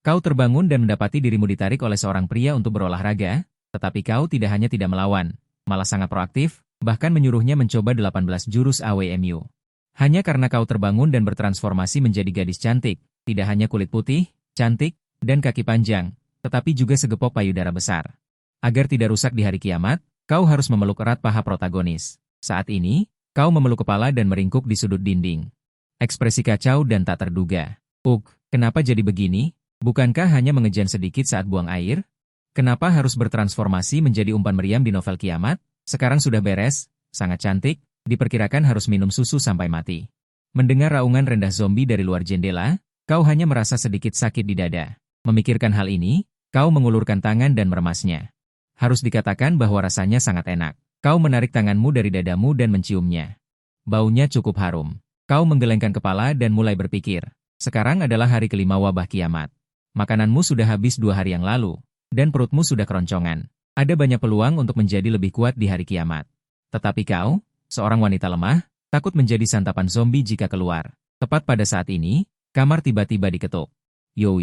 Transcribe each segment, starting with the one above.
Kau terbangun dan mendapati dirimu ditarik oleh seorang pria untuk berolahraga, tetapi kau tidak hanya tidak melawan, malah sangat proaktif, bahkan menyuruhnya mencoba 18 jurus AWMU. Hanya karena kau terbangun dan bertransformasi menjadi gadis cantik, tidak hanya kulit putih, cantik, dan kaki panjang, tetapi juga segepok payudara besar. Agar tidak rusak di hari kiamat, kau harus memeluk erat paha protagonis. Saat ini, kau memeluk kepala dan meringkuk di sudut dinding. Ekspresi kacau dan tak terduga. Kenapa jadi begini? Bukankah hanya mengejan sedikit saat buang air? Kenapa harus bertransformasi menjadi umpan meriam di novel kiamat? Sekarang sudah beres, sangat cantik, diperkirakan harus minum susu sampai mati. Mendengar raungan rendah zombie dari luar jendela, kau hanya merasa sedikit sakit di dada. Memikirkan hal ini, kau mengulurkan tangan dan meremasnya. Harus dikatakan bahwa rasanya sangat enak. Kau menarik tanganmu dari dadamu dan menciumnya. Baunya cukup harum. Kau menggelengkan kepala dan mulai berpikir. Sekarang adalah hari kelima wabah kiamat. Makananmu sudah habis 2 hari yang lalu, dan perutmu sudah keroncongan. Ada banyak peluang untuk menjadi lebih kuat di hari kiamat. Tetapi kau, seorang wanita lemah, takut menjadi santapan zombie jika keluar. Tepat pada saat ini, kamar tiba-tiba diketuk. Yo,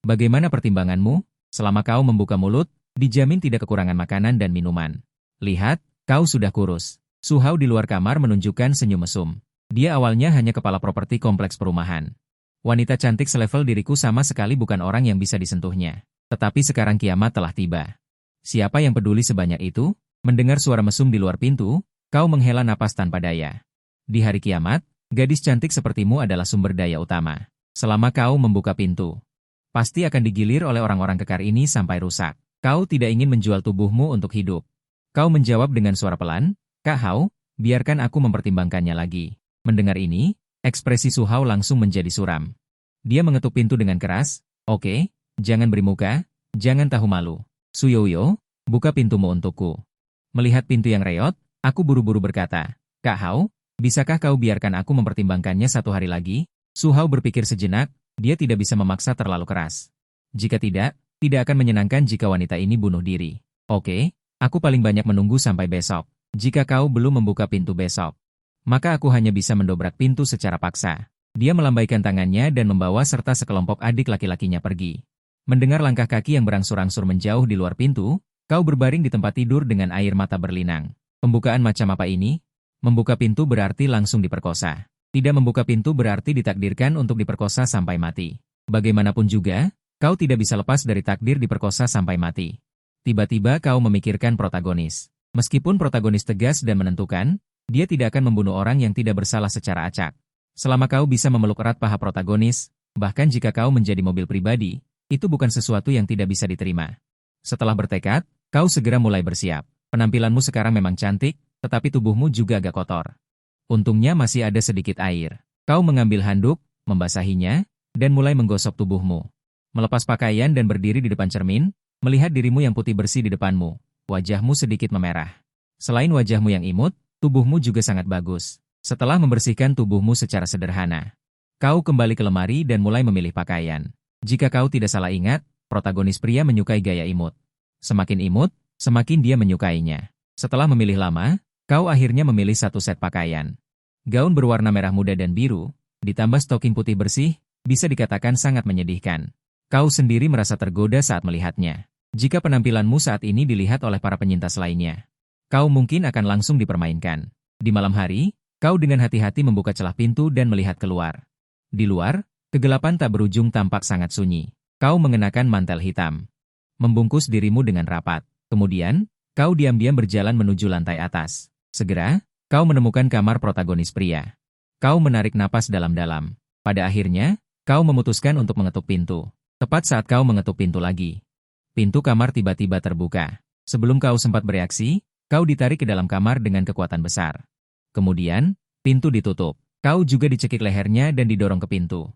bagaimana pertimbanganmu? Selama kau membuka mulut, dijamin tidak kekurangan makanan dan minuman. Lihat, kau sudah kurus. Su Hao di luar kamar menunjukkan senyum mesum. Dia awalnya hanya kepala properti kompleks perumahan. Wanita cantik selevel diriku sama sekali bukan orang yang bisa disentuhnya. Tetapi sekarang kiamat telah tiba. Siapa yang peduli sebanyak itu? Mendengar suara mesum di luar pintu, kau menghela napas tanpa daya. Di hari kiamat, gadis cantik sepertimu adalah sumber daya utama. Selama kau membuka pintu, pasti akan digilir oleh orang-orang kekar ini sampai rusak. Kau tidak ingin menjual tubuhmu untuk hidup. Kau menjawab dengan suara pelan, Kak Hao, biarkan aku mempertimbangkannya lagi. Mendengar ini, ekspresi Su Hao langsung menjadi suram. Dia mengetuk pintu dengan keras, Oke, jangan beri muka, jangan tahu malu. Su Yoyo, buka pintumu untukku. Melihat pintu yang reot, aku buru-buru berkata, Kak Hao, bisakah kau biarkan aku mempertimbangkannya 1 hari lagi? Su Hao berpikir sejenak, dia tidak bisa memaksa terlalu keras. Jika tidak akan menyenangkan jika wanita ini bunuh diri. Oke, aku paling banyak menunggu sampai besok. Jika kau belum membuka pintu besok, maka aku hanya bisa mendobrak pintu secara paksa. Dia melambaikan tangannya dan membawa serta sekelompok adik laki-lakinya pergi. Mendengar langkah kaki yang berangsur-angsur menjauh di luar pintu, kau berbaring di tempat tidur dengan air mata berlinang. Pembukaan macam apa ini? Membuka pintu berarti langsung diperkosa. Tidak membuka pintu berarti ditakdirkan untuk diperkosa sampai mati. Bagaimanapun juga, kau tidak bisa lepas dari takdir diperkosa sampai mati. Tiba-tiba kau memikirkan protagonis. Meskipun protagonis tegas dan menentukan, dia tidak akan membunuh orang yang tidak bersalah secara acak. Selama kau bisa memeluk erat paha protagonis, bahkan jika kau menjadi mobil pribadi, itu bukan sesuatu yang tidak bisa diterima. Setelah bertekad, kau segera mulai bersiap. Penampilanmu sekarang memang cantik, tetapi tubuhmu juga agak kotor. Untungnya masih ada sedikit air. Kau mengambil handuk, membasahinya, dan mulai menggosok tubuhmu. Melepas pakaian dan berdiri di depan cermin, melihat dirimu yang putih bersih di depanmu. Wajahmu sedikit memerah. Selain wajahmu yang imut, tubuhmu juga sangat bagus. Setelah membersihkan tubuhmu secara sederhana, kau kembali ke lemari dan mulai memilih pakaian. Jika kau tidak salah ingat, protagonis pria menyukai gaya imut. Semakin imut, semakin dia menyukainya. Setelah memilih lama, kau akhirnya memilih 1 set pakaian. Gaun berwarna merah muda dan biru, ditambah stoking putih bersih, bisa dikatakan sangat menyedihkan. Kau sendiri merasa tergoda saat melihatnya. Jika penampilanmu saat ini dilihat oleh para penyintas lainnya, kau mungkin akan langsung dipermainkan. Di malam hari, kau dengan hati-hati membuka celah pintu dan melihat keluar. Di luar, kegelapan tak berujung tampak sangat sunyi. Kau mengenakan mantel hitam, membungkus dirimu dengan rapat. Kemudian, kau diam-diam berjalan menuju lantai atas. Segera, kau menemukan kamar protagonis pria. Kau menarik napas dalam-dalam. Pada akhirnya, kau memutuskan untuk mengetuk pintu. Tepat saat kau mengetuk pintu lagi, pintu kamar tiba-tiba terbuka. Sebelum kau sempat bereaksi, kau ditarik ke dalam kamar dengan kekuatan besar. Kemudian, pintu ditutup. Kau juga dicekik lehernya dan didorong ke pintu.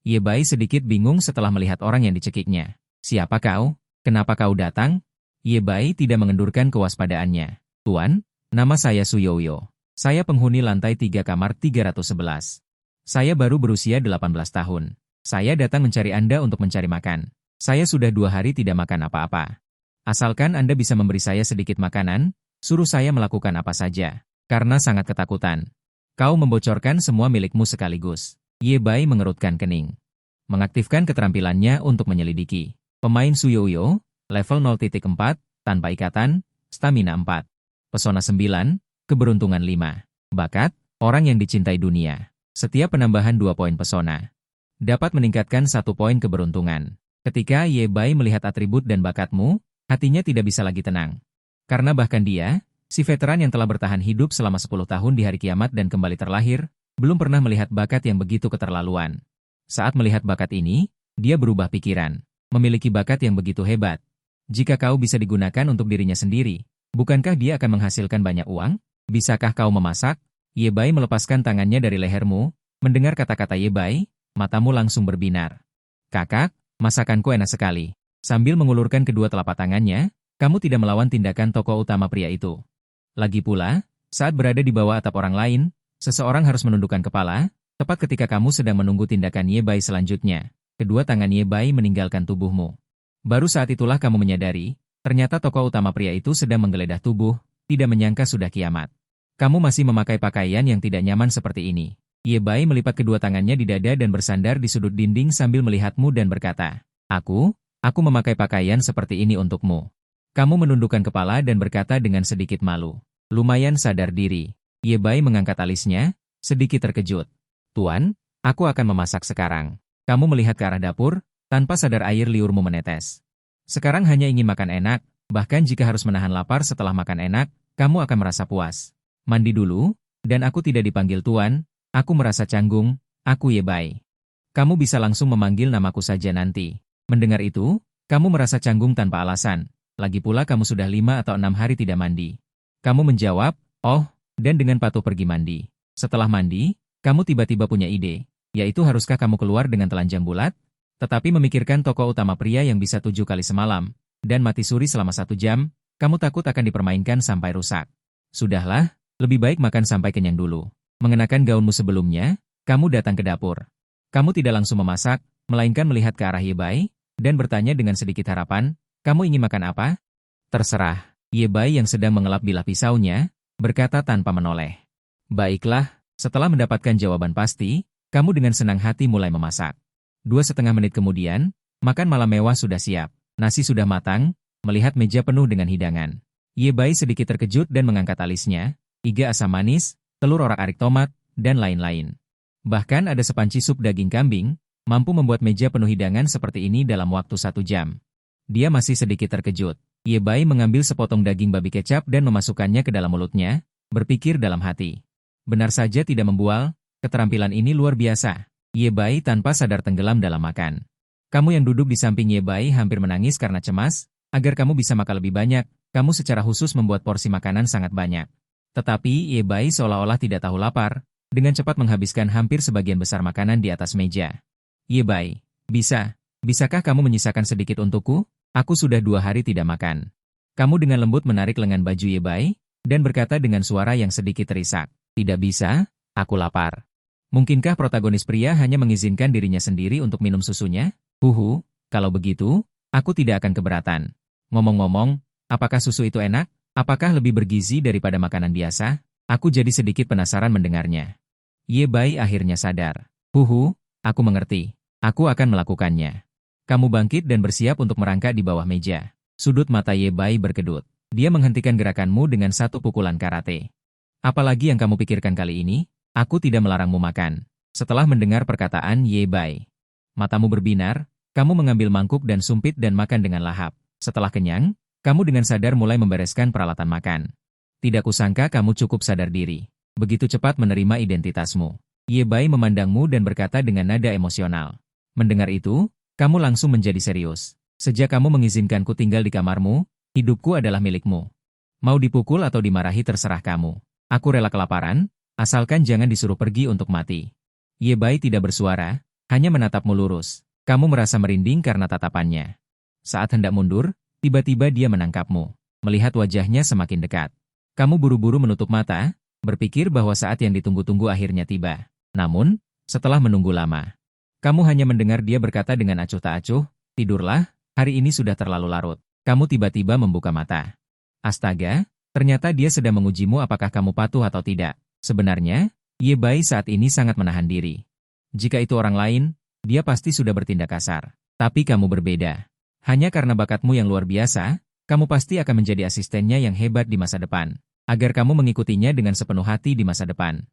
Ye Bai sedikit bingung setelah melihat orang yang dicekiknya. Siapa kau? Kenapa kau datang? Ye Bai tidak mengendurkan kewaspadaannya. Tuan, nama saya Su Yoyo. Saya penghuni lantai 3 kamar 311. Saya baru berusia 18 tahun. Saya datang mencari Anda untuk mencari makan. Saya sudah 2 hari tidak makan apa-apa. Asalkan Anda bisa memberi saya sedikit makanan, suruh saya melakukan apa saja. Karena sangat ketakutan. Kau membocorkan semua milikmu sekaligus. Ye Bai mengerutkan kening. Mengaktifkan keterampilannya untuk menyelidiki. Pemain Suyoyo, level 0.4, tanpa ikatan, stamina 4. Pesona 9, keberuntungan 5. Bakat, orang yang dicintai dunia. Setiap penambahan 2 poin pesona dapat meningkatkan 1 poin keberuntungan. Ketika Ye Bai melihat atribut dan bakatmu, hatinya tidak bisa lagi tenang. Karena bahkan dia, si veteran yang telah bertahan hidup selama 10 tahun di hari kiamat dan kembali terlahir, belum pernah melihat bakat yang begitu keterlaluan. Saat melihat bakat ini, dia berubah pikiran. Memiliki bakat yang begitu hebat. Jika kau bisa digunakan untuk dirinya sendiri, bukankah dia akan menghasilkan banyak uang? Bisakah kau memasak? Ye Bai melepaskan tangannya dari lehermu. Mendengar kata-kata Ye Bai, matamu langsung berbinar. Kakak, masakanku enak sekali. Sambil mengulurkan kedua telapak tangannya, kamu tidak melawan tindakan tokoh utama pria itu. Lagi pula, saat berada di bawah atap orang lain, seseorang harus menundukkan kepala. Tepat ketika kamu sedang menunggu tindakan Ye Bai selanjutnya, kedua tangan Ye Bai meninggalkan tubuhmu. Baru saat itulah kamu menyadari, ternyata tokoh utama pria itu sedang menggeledah tubuh, tidak menyangka sudah kiamat. Kamu masih memakai pakaian yang tidak nyaman seperti ini. Ye Bai melipat kedua tangannya di dada dan bersandar di sudut dinding sambil melihatmu dan berkata, Aku memakai pakaian seperti ini untukmu. Kamu menundukkan kepala dan berkata dengan sedikit malu. Lumayan sadar diri. Ye Bai mengangkat alisnya, sedikit terkejut. Tuan, aku akan memasak sekarang. Kamu melihat ke arah dapur, tanpa sadar air liurmu menetes. Sekarang hanya ingin makan enak, bahkan jika harus menahan lapar setelah makan enak, kamu akan merasa puas. Mandi dulu, dan aku tidak dipanggil tuan, aku merasa canggung, aku Ye Bai. Kamu bisa langsung memanggil namaku saja nanti. Mendengar itu, kamu merasa canggung tanpa alasan, lagi pula kamu sudah 5 atau 6 hari tidak mandi. Kamu menjawab, oh, dan dengan patuh pergi mandi. Setelah mandi, kamu tiba-tiba punya ide, yaitu haruskah kamu keluar dengan telanjang bulat? Tetapi memikirkan tokoh utama pria yang bisa 7 kali semalam, dan mati suri selama 1 jam, kamu takut akan dipermainkan sampai rusak. Sudahlah, lebih baik makan sampai kenyang dulu. Mengenakan gaunmu sebelumnya, kamu datang ke dapur. Kamu tidak langsung memasak, melainkan melihat ke arah Ye Bai, dan bertanya dengan sedikit harapan, kamu ingin makan apa? Terserah, Ye Bai yang sedang mengelap bilah pisaunya, berkata tanpa menoleh. Baiklah. Setelah mendapatkan jawaban pasti, kamu dengan senang hati mulai memasak. 2,5 menit kemudian, makan malam mewah sudah siap. Nasi sudah matang, melihat meja penuh dengan hidangan. Ye Bai sedikit terkejut dan mengangkat alisnya, iga asam manis, telur orak-arik tomat, dan lain-lain. Bahkan ada sepanci sup daging kambing, mampu membuat meja penuh hidangan seperti ini dalam waktu 1 jam. Dia masih sedikit terkejut. Ye Bai mengambil sepotong daging babi kecap dan memasukkannya ke dalam mulutnya, berpikir dalam hati. Benar saja tidak membual, keterampilan ini luar biasa. Ye Bai tanpa sadar tenggelam dalam makan. Kamu yang duduk di samping Ye Bai hampir menangis karena cemas, agar kamu bisa makan lebih banyak, kamu secara khusus membuat porsi makanan sangat banyak. Tetapi Ye Bai seolah-olah tidak tahu lapar, dengan cepat menghabiskan hampir sebagian besar makanan di atas meja. Ye Bai, bisakah kamu menyisakan sedikit untukku? Aku sudah 2 hari tidak makan. Kamu dengan lembut menarik lengan baju Ye Bai, dan berkata dengan suara yang sedikit terisak. Tidak bisa, aku lapar. Mungkinkah protagonis pria hanya mengizinkan dirinya sendiri untuk minum susunya? Kalau begitu, aku tidak akan keberatan. Ngomong-ngomong, apakah susu itu enak? Apakah lebih bergizi daripada makanan biasa? Aku jadi sedikit penasaran mendengarnya. Ye Bai akhirnya sadar. Aku mengerti. Aku akan melakukannya. Kamu bangkit dan bersiap untuk merangkak di bawah meja. Sudut mata Ye Bai berkedut. Dia menghentikan gerakanmu dengan 1 pukulan karate. Apalagi yang kamu pikirkan kali ini? Aku tidak melarangmu makan. Setelah mendengar perkataan Ye Bai, matamu berbinar, kamu mengambil mangkuk dan sumpit dan makan dengan lahap. Setelah kenyang, kamu dengan sadar mulai membereskan peralatan makan. Tidak kusangka kamu cukup sadar diri. Begitu cepat menerima identitasmu. Ye Bai memandangmu dan berkata dengan nada emosional. Mendengar itu, kamu langsung menjadi serius. Sejak kamu mengizinkanku tinggal di kamarmu, hidupku adalah milikmu. Mau dipukul atau dimarahi terserah kamu. Aku rela kelaparan, asalkan jangan disuruh pergi untuk mati. Ye Bai tidak bersuara, hanya menatapmu lurus. Kamu merasa merinding karena tatapannya. Saat hendak mundur, tiba-tiba dia menangkapmu. Melihat wajahnya semakin dekat. Kamu buru-buru menutup mata, berpikir bahwa saat yang ditunggu-tunggu akhirnya tiba. Namun, setelah menunggu lama, kamu hanya mendengar dia berkata dengan acuh tak acuh, tidurlah, hari ini sudah terlalu larut. Kamu tiba-tiba membuka mata. Astaga! Ternyata dia sedang mengujimu apakah kamu patuh atau tidak. Sebenarnya, Ye Bai saat ini sangat menahan diri. Jika itu orang lain, dia pasti sudah bertindak kasar. Tapi kamu berbeda. Hanya karena bakatmu yang luar biasa, kamu pasti akan menjadi asistennya yang hebat di masa depan. Agar kamu mengikutinya dengan sepenuh hati di masa depan.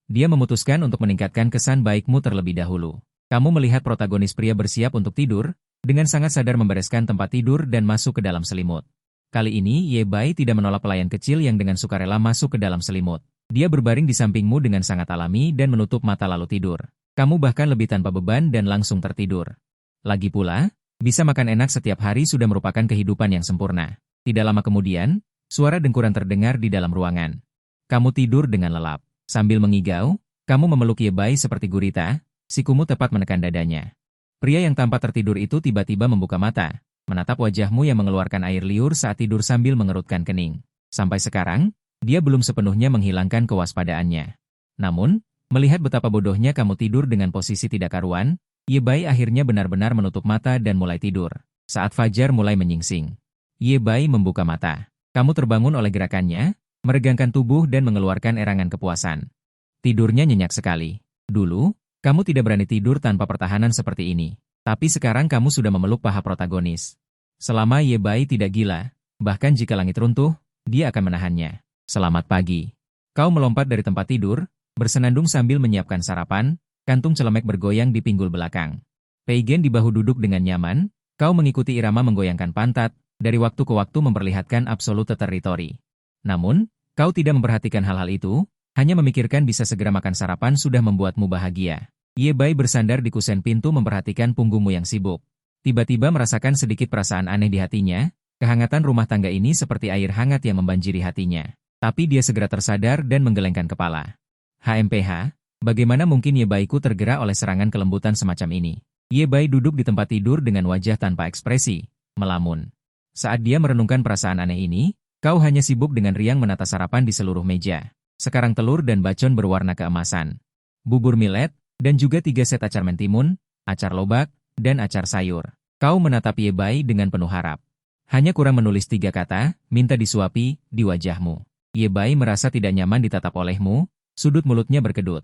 Dia memutuskan untuk meningkatkan kesan baikmu terlebih dahulu. Kamu melihat protagonis pria bersiap untuk tidur, dengan sangat sadar membereskan tempat tidur dan masuk ke dalam selimut. Kali ini, Ye Bai tidak menolak pelayan kecil yang dengan sukarela masuk ke dalam selimut. Dia berbaring di sampingmu dengan sangat alami dan menutup mata lalu tidur. Kamu bahkan lebih tanpa beban dan langsung tertidur. Lagi pula, bisa makan enak setiap hari sudah merupakan kehidupan yang sempurna. Tidak lama kemudian, suara dengkuran terdengar di dalam ruangan. Kamu tidur dengan lelap. Sambil mengigau, kamu memeluk Ye Bai seperti gurita, sikumu tepat menekan dadanya. Pria yang tampak tertidur itu tiba-tiba membuka mata, menatap wajahmu yang mengeluarkan air liur saat tidur sambil mengerutkan kening. Sampai sekarang, dia belum sepenuhnya menghilangkan kewaspadaannya. Namun, melihat betapa bodohnya kamu tidur dengan posisi tidak karuan, Ye Bai akhirnya benar-benar menutup mata dan mulai tidur. Saat fajar mulai menyingsing, Ye Bai membuka mata. Kamu terbangun oleh gerakannya, meregangkan tubuh dan mengeluarkan erangan kepuasan. Tidurnya nyenyak sekali. Dulu, kamu tidak berani tidur tanpa pertahanan seperti ini. Tapi sekarang kamu sudah memeluk paha protagonis. Selama Ye Bai tidak gila, bahkan jika langit runtuh, dia akan menahannya. Selamat pagi. Kau melompat dari tempat tidur, bersenandung sambil menyiapkan sarapan, kantung celemek bergoyang di pinggul belakang. Pei Gen di bahu duduk dengan nyaman, kau mengikuti irama menggoyangkan pantat, dari waktu ke waktu memperlihatkan absolute teritori. Namun, kau tidak memperhatikan hal-hal itu, hanya memikirkan bisa segera makan sarapan sudah membuatmu bahagia. Ye Bai bersandar di kusen pintu memperhatikan punggungmu yang sibuk. Tiba-tiba merasakan sedikit perasaan aneh di hatinya, kehangatan rumah tangga ini seperti air hangat yang membanjiri hatinya. Tapi dia segera tersadar dan menggelengkan kepala. HMPH, bagaimana mungkin Ye Baiku tergerak oleh serangan kelembutan semacam ini? Ye Bai duduk di tempat tidur dengan wajah tanpa ekspresi, melamun. Saat dia merenungkan perasaan aneh ini, kau hanya sibuk dengan riang menata sarapan di seluruh meja. Sekarang telur dan bacon berwarna keemasan. Bubur millet, dan juga 3 set acar mentimun, acar lobak, dan acar sayur. Kau menatap Ye Bai dengan penuh harap. Hanya kurang menulis 3 kata, minta disuapi, di wajahmu. Ye Bai merasa tidak nyaman ditatap olehmu, sudut mulutnya berkedut.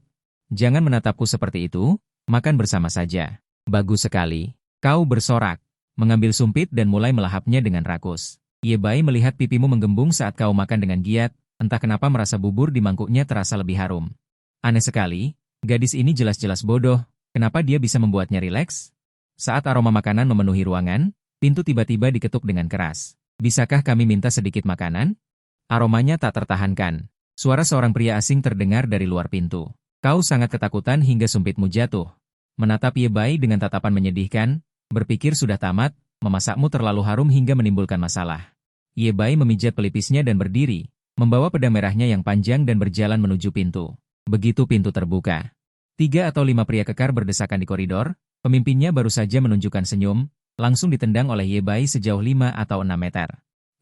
Jangan menatapku seperti itu, makan bersama saja. Bagus sekali. Kau bersorak, mengambil sumpit dan mulai melahapnya dengan rakus. Ye Bai melihat pipimu menggembung saat kau makan dengan giat, entah kenapa merasa bubur di mangkuknya terasa lebih harum. Aneh sekali, gadis ini jelas-jelas bodoh, kenapa dia bisa membuatnya rileks? Saat aroma makanan memenuhi ruangan, pintu tiba-tiba diketuk dengan keras. Bisakah kami minta sedikit makanan? Aromanya tak tertahankan. Suara seorang pria asing terdengar dari luar pintu. Kau sangat ketakutan hingga sumpitmu jatuh. Menatap Ye Bai dengan tatapan menyedihkan, berpikir sudah tamat, memasakmu terlalu harum hingga menimbulkan masalah. Ye Bai memijat pelipisnya dan berdiri, membawa pedang merahnya yang panjang dan berjalan menuju pintu. Begitu pintu terbuka, 3 atau 5 pria kekar berdesakan di koridor, pemimpinnya baru saja menunjukkan senyum, langsung ditendang oleh Ye Bai sejauh 5 atau 6 meter.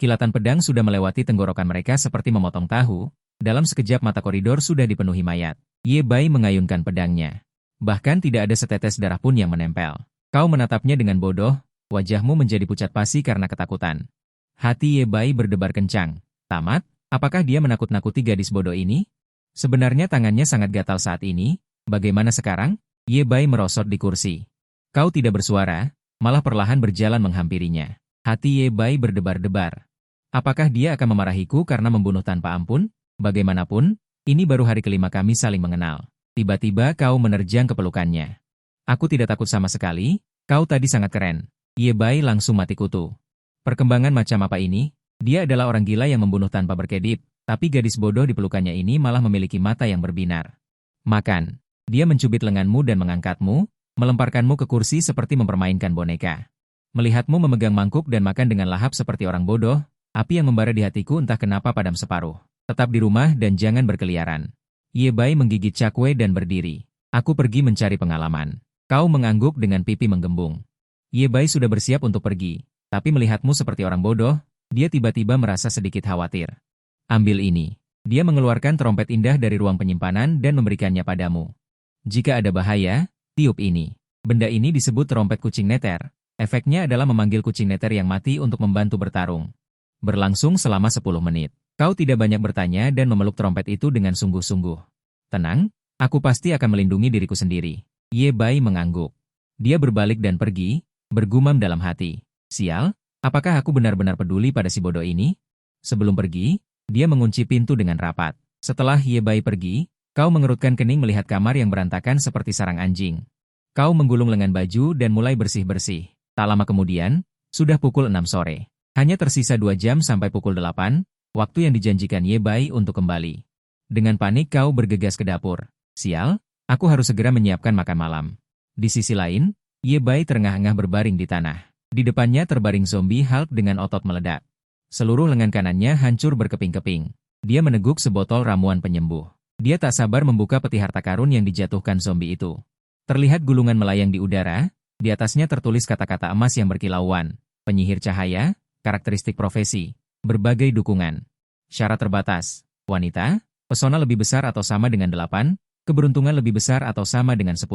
Kilatan pedang sudah melewati tenggorokan mereka seperti memotong tahu, dalam sekejap mata koridor sudah dipenuhi mayat. Ye Bai mengayunkan pedangnya. Bahkan tidak ada setetes darah pun yang menempel. Kau menatapnya dengan bodoh, wajahmu menjadi pucat pasi karena ketakutan. Hati Ye Bai berdebar kencang. Tamat, apakah dia menakut-nakuti gadis bodoh ini? Sebenarnya tangannya sangat gatal saat ini. Bagaimana sekarang? Ye Bai merosot di kursi. Kau tidak bersuara, malah perlahan berjalan menghampirinya. Hati Ye Bai berdebar-debar. Apakah dia akan memarahiku karena membunuh tanpa ampun? Bagaimanapun, ini baru hari kelima kami saling mengenal. Tiba-tiba kau menerjang ke pelukannya. Aku tidak takut sama sekali, kau tadi sangat keren. Ye Bai langsung mati kutu. Perkembangan macam apa ini? Dia adalah orang gila yang membunuh tanpa berkedip, tapi gadis bodoh di pelukannya ini malah memiliki mata yang berbinar. Makan. Dia mencubit lenganmu dan mengangkatmu, melemparkanmu ke kursi seperti mempermainkan boneka. Melihatmu memegang mangkuk dan makan dengan lahap seperti orang bodoh, api yang membara di hatiku entah kenapa padam separuh. Tetap di rumah dan jangan berkeliaran. Ye Bai menggigit cakwe dan berdiri. Aku pergi mencari pengalaman. Kau mengangguk dengan pipi menggembung. Ye Bai sudah bersiap untuk pergi. Tapi melihatmu seperti orang bodoh, dia tiba-tiba merasa sedikit khawatir. Ambil ini. Dia mengeluarkan trompet indah dari ruang penyimpanan dan memberikannya padamu. Jika ada bahaya, tiup ini. Benda ini disebut trompet kucing neter. Efeknya adalah memanggil kucing neter yang mati untuk membantu bertarung. Berlangsung selama 10 menit. Kau tidak banyak bertanya dan memeluk trompet itu dengan sungguh-sungguh. Tenang, aku pasti akan melindungi diriku sendiri. Ye Bai mengangguk. Dia berbalik dan pergi, bergumam dalam hati. Sial, apakah aku benar-benar peduli pada si bodoh ini? Sebelum pergi, dia mengunci pintu dengan rapat. Setelah Ye Bai pergi, kau mengerutkan kening melihat kamar yang berantakan seperti sarang anjing. Kau menggulung lengan baju dan mulai bersih-bersih. Tak lama kemudian, sudah pukul 6 sore. Hanya tersisa 2 jam sampai pukul 8, waktu yang dijanjikan Ye Bai untuk kembali. Dengan panik kau bergegas ke dapur. Sial, aku harus segera menyiapkan makan malam. Di sisi lain, Ye Bai terengah-engah berbaring di tanah. Di depannya terbaring zombie Hulk dengan otot meledak. Seluruh lengan kanannya hancur berkeping-keping. Dia meneguk sebotol ramuan penyembuh. Dia tak sabar membuka peti harta karun yang dijatuhkan zombie itu. Terlihat gulungan melayang di udara, di atasnya tertulis kata-kata emas yang berkilauan. Penyihir cahaya, karakteristik profesi, berbagai dukungan. Syarat terbatas, wanita, pesona lebih besar atau sama dengan 8, keberuntungan lebih besar atau sama dengan 10.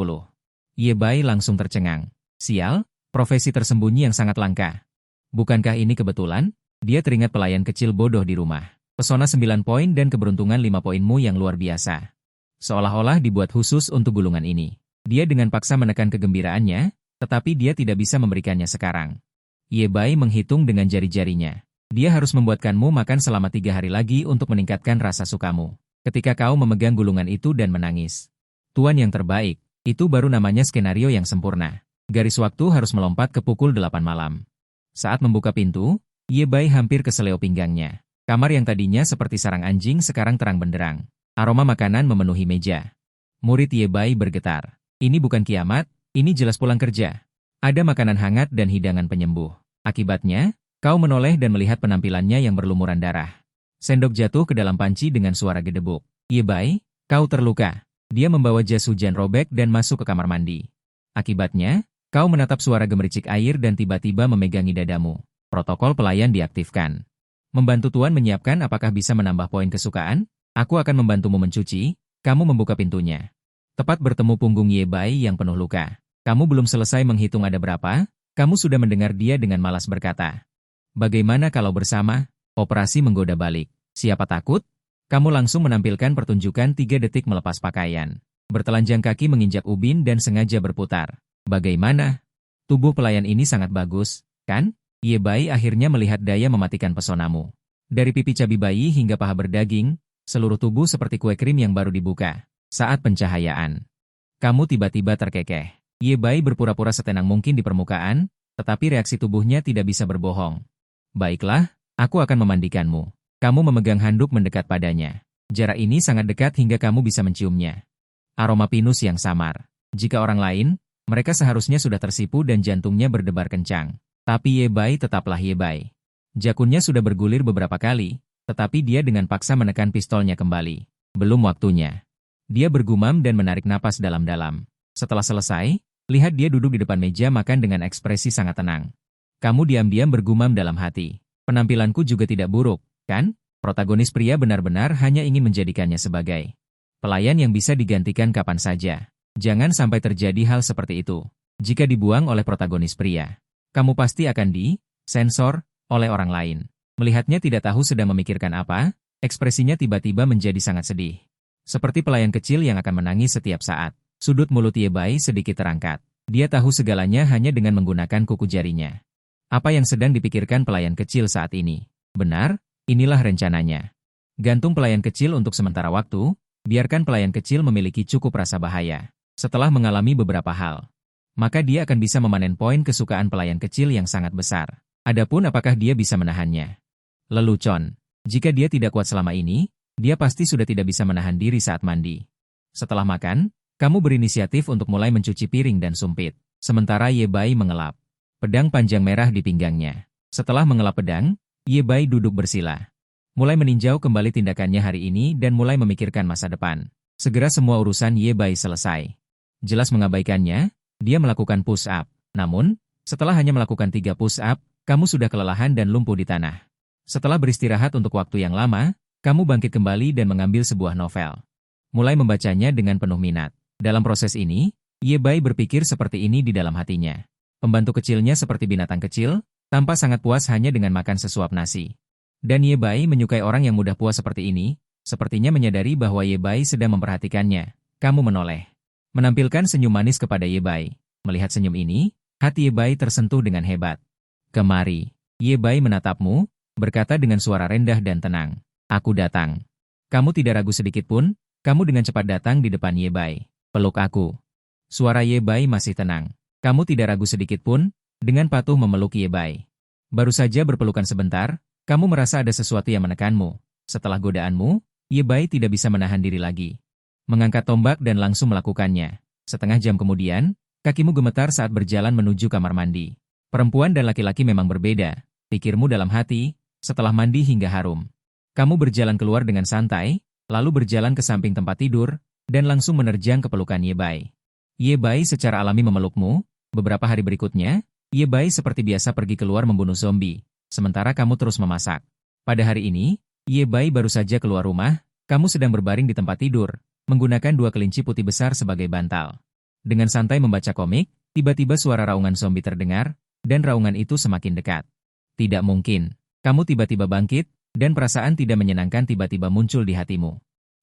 Ye Bai langsung tercengang. Sial, profesi tersembunyi yang sangat langka. Bukankah ini kebetulan? Dia teringat pelayan kecil bodoh di rumah. Pesona 9 poin dan keberuntungan 5 poinmu yang luar biasa. Seolah-olah dibuat khusus untuk gulungan ini. Dia dengan paksa menekan kegembiraannya, tetapi dia tidak bisa memberikannya sekarang. Ye Bai menghitung dengan jari-jarinya. Dia harus membuatkanmu makan selama 3 hari lagi untuk meningkatkan rasa sukamu. Ketika kau memegang gulungan itu dan menangis. Tuan yang terbaik, itu baru namanya skenario yang sempurna. Garis waktu harus melompat ke pukul 8 malam. Saat membuka pintu, Ye Bai hampir keseleo pinggangnya. Kamar yang tadinya seperti sarang anjing sekarang terang benderang. Aroma makanan memenuhi meja. Murid Ye Bai bergetar. Ini bukan kiamat, ini jelas pulang kerja. Ada makanan hangat dan hidangan penyembuh. Akibatnya, kau menoleh dan melihat penampilannya yang berlumuran darah. Sendok jatuh ke dalam panci dengan suara gedebuk. Ye Bai, kau terluka. Dia membawa jas hujan robek dan masuk ke kamar mandi. Akibatnya, kau menatap suara gemericik air dan tiba-tiba memegangi dadamu. Protokol pelayan diaktifkan. Membantu tuan menyiapkan apakah bisa menambah poin kesukaan? Aku akan membantumu mencuci, kamu membuka pintunya. Tepat bertemu punggung Ye Bai yang penuh luka. Kamu belum selesai menghitung ada berapa, kamu sudah mendengar dia dengan malas berkata. Bagaimana kalau bersama? Operasi menggoda balik. Siapa takut? Kamu langsung menampilkan pertunjukan 3 detik melepas pakaian. Bertelanjang kaki menginjak ubin dan sengaja berputar. Bagaimana? Tubuh pelayan ini sangat bagus, kan? Ye Bai akhirnya melihat daya mematikan pesonamu. Dari pipi cabi bayi hingga paha berdaging, seluruh tubuh seperti kue krim yang baru dibuka. Saat pencahayaan, kamu tiba-tiba terkekeh. Ye Bai berpura-pura setenang mungkin di permukaan, tetapi reaksi tubuhnya tidak bisa berbohong. Baiklah, aku akan memandikanmu. Kamu memegang handuk mendekat padanya. Jarak ini sangat dekat hingga kamu bisa menciumnya. Aroma pinus yang samar. Jika orang lain, mereka seharusnya sudah tersipu dan jantungnya berdebar kencang. Tapi Ye Bai tetaplah Ye Bai. Jakunnya sudah bergulir beberapa kali, tetapi dia dengan paksa menekan pistolnya kembali. Belum waktunya. Dia bergumam dan menarik napas dalam-dalam. Setelah selesai, lihat dia duduk di depan meja makan dengan ekspresi sangat tenang. Kamu diam-diam bergumam dalam hati. Penampilanku juga tidak buruk, kan? Protagonis pria benar-benar hanya ingin menjadikannya sebagai pelayan yang bisa digantikan kapan saja. Jangan sampai terjadi hal seperti itu. Jika dibuang oleh protagonis pria, kamu pasti akan disensor oleh orang lain. Melihatnya tidak tahu sedang memikirkan apa, ekspresinya tiba-tiba menjadi sangat sedih. Seperti pelayan kecil yang akan menangis setiap saat. Sudut mulut Ye Bai sedikit terangkat. Dia tahu segalanya hanya dengan menggunakan kuku jarinya. Apa yang sedang dipikirkan pelayan kecil saat ini? Benar, inilah rencananya. Gantung pelayan kecil untuk sementara waktu, biarkan pelayan kecil memiliki cukup rasa bahaya. Setelah mengalami beberapa hal, maka dia akan bisa memanen poin kesukaan pelayan kecil yang sangat besar. Adapun apakah dia bisa menahannya? Lelucon. Jika dia tidak kuat selama ini, dia pasti sudah tidak bisa menahan diri saat mandi. Setelah makan, kamu berinisiatif untuk mulai mencuci piring dan sumpit. Sementara Ye Bai mengelap. Pedang panjang merah di pinggangnya. Setelah mengelap pedang, Ye Bai duduk bersila. Mulai meninjau kembali tindakannya hari ini dan mulai memikirkan masa depan. Segera semua urusan Ye Bai selesai. Jelas mengabaikannya, dia melakukan push-up. Namun, setelah hanya melakukan 3 push-up, kamu sudah kelelahan dan lumpuh di tanah. Setelah beristirahat untuk waktu yang lama, kamu bangkit kembali dan mengambil sebuah novel. Mulai membacanya dengan penuh minat. Dalam proses ini, Ye Bai berpikir seperti ini di dalam hatinya. Pembantu kecilnya seperti binatang kecil, tampak sangat puas hanya dengan makan sesuap nasi. Dan Ye Bai menyukai orang yang mudah puas seperti ini, sepertinya menyadari bahwa Ye Bai sedang memperhatikannya. Kamu menoleh. Menampilkan senyum manis kepada Ye Bai. Melihat senyum ini, hati Ye Bai tersentuh dengan hebat. Kemari. Ye Bai menatapmu, berkata dengan suara rendah dan tenang. Aku datang. Kamu tidak ragu sedikit pun, kamu dengan cepat datang di depan Ye Bai. Peluk aku. Suara Ye Bai masih tenang. Kamu tidak ragu sedikit pun, dengan patuh memeluk Ye Bai. Baru saja berpelukan sebentar, kamu merasa ada sesuatu yang menekanmu. Setelah godaanmu, Ye Bai tidak bisa menahan diri lagi. Mengangkat tombak dan langsung melakukannya. Setengah jam kemudian, kakimu gemetar saat berjalan menuju kamar mandi. Perempuan dan laki-laki memang berbeda, pikirmu dalam hati, setelah mandi hingga harum. Kamu berjalan keluar dengan santai, lalu berjalan ke samping tempat tidur, dan langsung menerjang ke pelukan Ye Bai. Ye Bai secara alami memelukmu. Beberapa hari berikutnya, Ye Bai seperti biasa pergi keluar membunuh zombie, sementara kamu terus memasak. Pada hari ini, Ye Bai baru saja keluar rumah, kamu sedang berbaring di tempat tidur, menggunakan 2 kelinci putih besar sebagai bantal. Dengan santai membaca komik, tiba-tiba suara raungan zombie terdengar, dan raungan itu semakin dekat. Tidak mungkin. Kamu tiba-tiba bangkit, dan perasaan tidak menyenangkan tiba-tiba muncul di hatimu.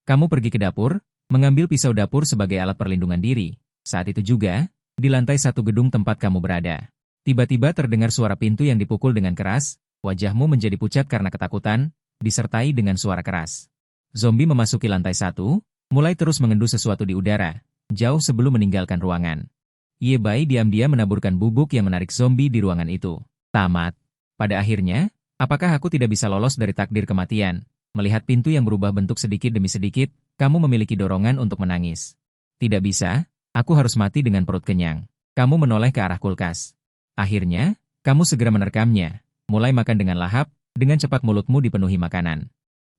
Kamu pergi ke dapur, mengambil pisau dapur sebagai alat perlindungan diri. Saat itu juga, di lantai 1 gedung tempat kamu berada. Tiba-tiba terdengar suara pintu yang dipukul dengan keras, wajahmu menjadi pucat karena ketakutan, disertai dengan suara keras. Zombie memasuki lantai 1, mulai terus mengendu sesuatu di udara, jauh sebelum meninggalkan ruangan. Ye Bai diam-diam menaburkan bubuk yang menarik zombie di ruangan itu. Tamat. Pada akhirnya, apakah aku tidak bisa lolos dari takdir kematian? Melihat pintu yang berubah bentuk sedikit demi sedikit, kamu memiliki dorongan untuk menangis. Tidak bisa, aku harus mati dengan perut kenyang. Kamu menoleh ke arah kulkas. Akhirnya, kamu segera menerkamnya, mulai makan dengan lahap, dengan cepat mulutmu dipenuhi makanan.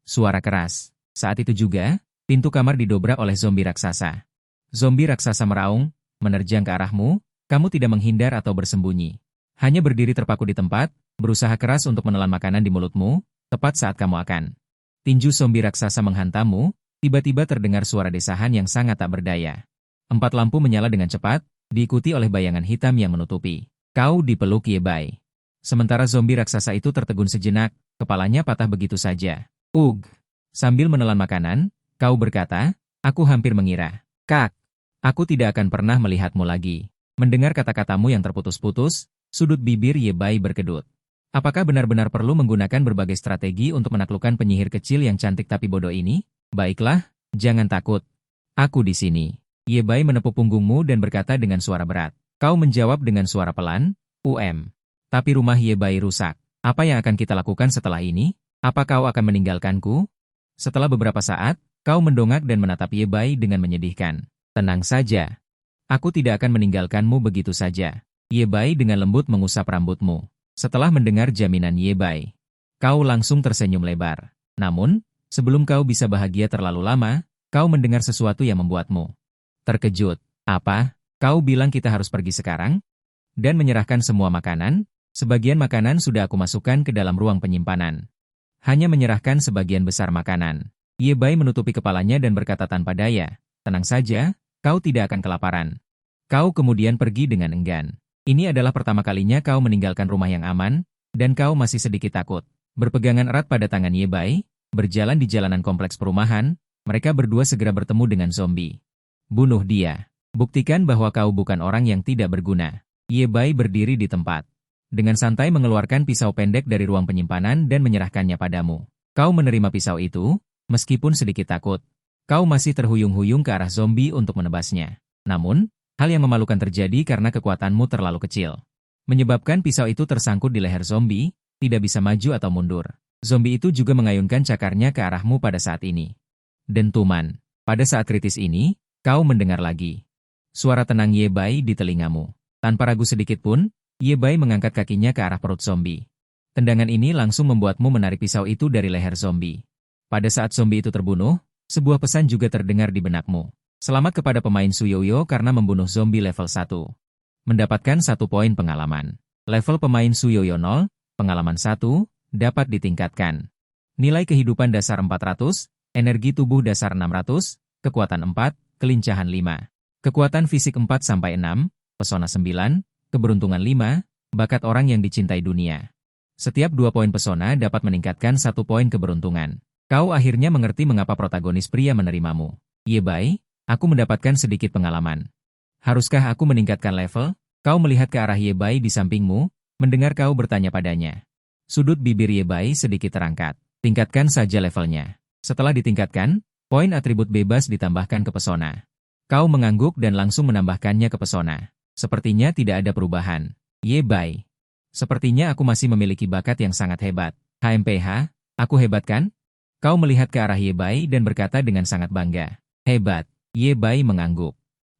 Suara keras. Saat itu juga, pintu kamar didobrak oleh zombie raksasa. Zombie raksasa meraung, menerjang ke arahmu, kamu tidak menghindar atau bersembunyi. Hanya berdiri terpaku di tempat, berusaha keras untuk menelan makanan di mulutmu, tepat saat kamu akan. Tinju zombie raksasa menghantammu, tiba-tiba terdengar suara desahan yang sangat tak berdaya. 4 lampu menyala dengan cepat, diikuti oleh bayangan hitam yang menutupi. Kau dipeluk Ye Bai. Sementara zombie raksasa itu tertegun sejenak, kepalanya patah begitu saja. Ugh! Sambil menelan makanan, kau berkata, aku hampir mengira. Kak, aku tidak akan pernah melihatmu lagi. Mendengar kata-katamu yang terputus-putus, sudut bibir Ye Bai berkedut. Apakah benar-benar perlu menggunakan berbagai strategi untuk menaklukkan penyihir kecil yang cantik tapi bodoh ini? Baiklah, jangan takut. Aku di sini. Ye Bai menepuk punggungmu dan berkata dengan suara berat. Kau menjawab dengan suara pelan, Tapi rumah Ye Bai rusak. Apa yang akan kita lakukan setelah ini? Apa kau akan meninggalkanku? Setelah beberapa saat, kau mendongak dan menatap Ye Bai dengan menyedihkan. Tenang saja. Aku tidak akan meninggalkanmu begitu saja. Ye Bai dengan lembut mengusap rambutmu. Setelah mendengar jaminan Ye Bai, kau langsung tersenyum lebar. Namun, sebelum kau bisa bahagia terlalu lama, kau mendengar sesuatu yang membuatmu terkejut. Apa? Kau bilang kita harus pergi sekarang? Dan menyerahkan semua makanan? Sebagian makanan sudah aku masukkan ke dalam ruang penyimpanan. Hanya menyerahkan sebagian besar makanan. Ye Bai menutupi kepalanya dan berkata tanpa daya, tenang saja, kau tidak akan kelaparan. Kau kemudian pergi dengan enggan. Ini adalah pertama kalinya kau meninggalkan rumah yang aman, dan kau masih sedikit takut. Berpegangan erat pada tangan Ye Bai, berjalan di jalanan kompleks perumahan, mereka berdua segera bertemu dengan zombie. Bunuh dia. Buktikan bahwa kau bukan orang yang tidak berguna. Ye Bai berdiri di tempat. Dengan santai mengeluarkan pisau pendek dari ruang penyimpanan dan menyerahkannya padamu. Kau menerima pisau itu, meskipun sedikit takut. Kau masih terhuyung-huyung ke arah zombie untuk menebasnya. Namun, hal yang memalukan terjadi karena kekuatanmu terlalu kecil. Menyebabkan pisau itu tersangkut di leher zombie, tidak bisa maju atau mundur. Zombie itu juga mengayunkan cakarnya ke arahmu pada saat ini. Dentuman. Pada saat kritis ini, kau mendengar lagi suara tenang Ye Bai di telingamu. Tanpa ragu sedikit pun, Ye Bai mengangkat kakinya ke arah perut zombie. Tendangan ini langsung membuatmu menarik pisau itu dari leher zombie. Pada saat zombie itu terbunuh, sebuah pesan juga terdengar di benakmu. Selamat kepada pemain Suyoyo karena membunuh zombie level 1. Mendapatkan 1 poin pengalaman. Level pemain Suyoyo 0, pengalaman 1, dapat ditingkatkan. Nilai kehidupan dasar 400, energi tubuh dasar 600, kekuatan 4, kelincahan 5. Kekuatan fisik 4-6, pesona 9, keberuntungan 5, bakat orang yang dicintai dunia. Setiap 2 poin pesona dapat meningkatkan 1 poin keberuntungan. Kau akhirnya mengerti mengapa protagonis pria menerimamu. Ye Bai, aku mendapatkan sedikit pengalaman. Haruskah aku meningkatkan level? Kau melihat ke arah Ye Bai di sampingmu, mendengar kau bertanya padanya. Sudut bibir Ye Bai sedikit terangkat. Tingkatkan saja levelnya. Setelah ditingkatkan, poin atribut bebas ditambahkan ke pesona. Kau mengangguk dan langsung menambahkannya ke pesona. Sepertinya tidak ada perubahan. Ye Bai. Sepertinya aku masih memiliki bakat yang sangat hebat. HMPH, aku hebat kan? Kau melihat ke arah Ye Bai dan berkata dengan sangat bangga. Hebat. Ye Bai mengangguk.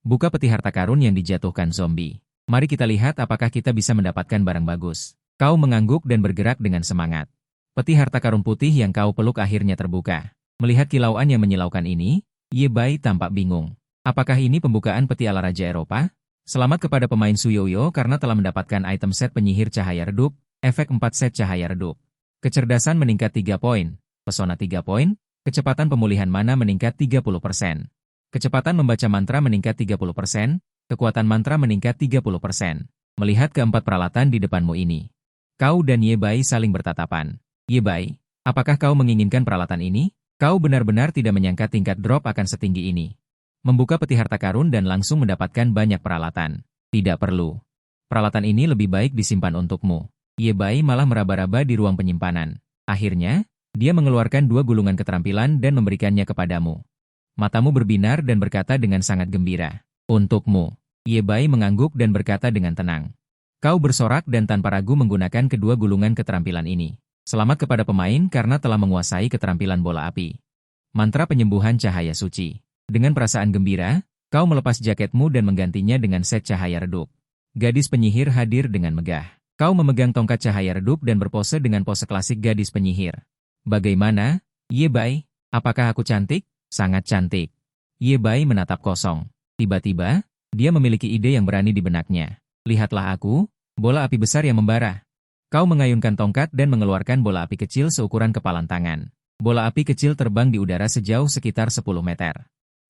Buka peti harta karun yang dijatuhkan zombie. Mari kita lihat apakah kita bisa mendapatkan barang bagus. Kau mengangguk dan bergerak dengan semangat. Peti harta karun putih yang kau peluk akhirnya terbuka. Melihat kilauan yang menyilaukan ini, Ye Bai tampak bingung. Apakah ini pembukaan peti ala Raja Eropa? Selamat kepada pemain Suyoyo karena telah mendapatkan item set penyihir cahaya redup, efek 4 set cahaya redup. Kecerdasan meningkat 3 poin, pesona 3 poin, kecepatan pemulihan mana meningkat 30%. Kecepatan membaca mantra meningkat 30%, kekuatan mantra meningkat 30%. Melihat keempat peralatan di depanmu ini. Kau dan Ye Bai saling bertatapan. Ye Bai, apakah kau menginginkan peralatan ini? Kau benar-benar tidak menyangka tingkat drop akan setinggi ini. Membuka peti harta karun dan langsung mendapatkan banyak peralatan. Tidak perlu. Peralatan ini lebih baik disimpan untukmu. Ye Bai malah meraba-raba di ruang penyimpanan. Akhirnya, dia mengeluarkan 2 gulungan keterampilan dan memberikannya kepadamu. Matamu berbinar dan berkata dengan sangat gembira. Untukmu. Ye Bai mengangguk dan berkata dengan tenang. Kau bersorak dan tanpa ragu menggunakan kedua gulungan keterampilan ini. Selamat kepada pemain karena telah menguasai keterampilan bola api. Mantra penyembuhan cahaya suci. Dengan perasaan gembira, kau melepas jaketmu dan menggantinya dengan set cahaya redup. Gadis penyihir hadir dengan megah. Kau memegang tongkat cahaya redup dan berpose dengan pose klasik gadis penyihir. Bagaimana, Ye Bai? Apakah aku cantik? Sangat cantik. Ye Bai menatap kosong. Tiba-tiba, dia memiliki ide yang berani di benaknya. Lihatlah aku, bola api besar yang membara. Kau mengayunkan tongkat dan mengeluarkan bola api kecil seukuran kepalan tangan. Bola api kecil terbang di udara sejauh sekitar 10 meter.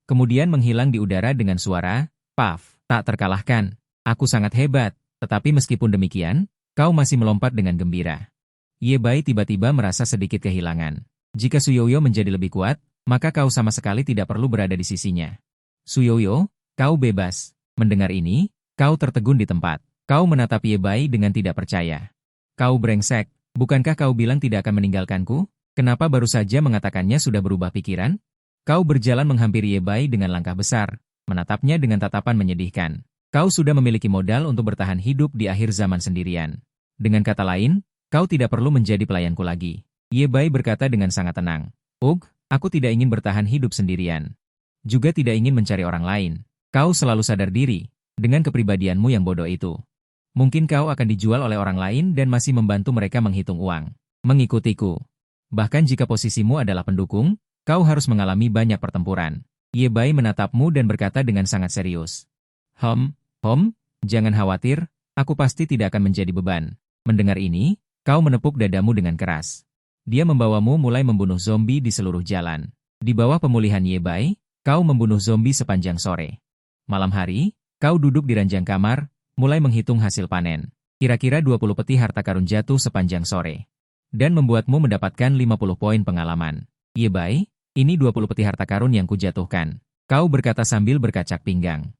Kemudian menghilang di udara dengan suara, paf, tak terkalahkan. Aku sangat hebat, tetapi meskipun demikian, kau masih melompat dengan gembira. Ye Bai tiba-tiba merasa sedikit kehilangan. Jika Suyoyo menjadi lebih kuat, maka kau sama sekali tidak perlu berada di sisinya. Suyoyo, kau bebas. Mendengar ini, kau tertegun di tempat. Kau menatap Ye Bai dengan tidak percaya. Kau brengsek, bukankah kau bilang tidak akan meninggalkanku? Kenapa baru saja mengatakannya sudah berubah pikiran? Kau berjalan menghampiri Ye Bai dengan langkah besar, menatapnya dengan tatapan menyedihkan. Kau sudah memiliki modal untuk bertahan hidup di akhir zaman sendirian. Dengan kata lain, kau tidak perlu menjadi pelayanku lagi. Ye Bai berkata dengan sangat tenang. Aku tidak ingin bertahan hidup sendirian. Juga tidak ingin mencari orang lain. Kau selalu sadar diri, dengan kepribadianmu yang bodoh itu. Mungkin kau akan dijual oleh orang lain dan masih membantu mereka menghitung uang. Mengikutiku. Bahkan jika posisimu adalah pendukung, kau harus mengalami banyak pertempuran. Ye Bai menatapmu dan berkata dengan sangat serius. Jangan khawatir, aku pasti tidak akan menjadi beban. Mendengar ini, kau menepuk dadamu dengan keras. Dia membawamu mulai membunuh zombie di seluruh jalan. Di bawah pemulihan Ye Bai, kau membunuh zombie sepanjang sore. Malam hari, kau duduk di ranjang kamar, mulai menghitung hasil panen. Kira-kira 20 peti harta karun jatuh sepanjang sore. Dan membuatmu mendapatkan 50 poin pengalaman. Ye Bai, ini 20 peti harta karun yang kujatuhkan. Kau berkata sambil berkacak pinggang.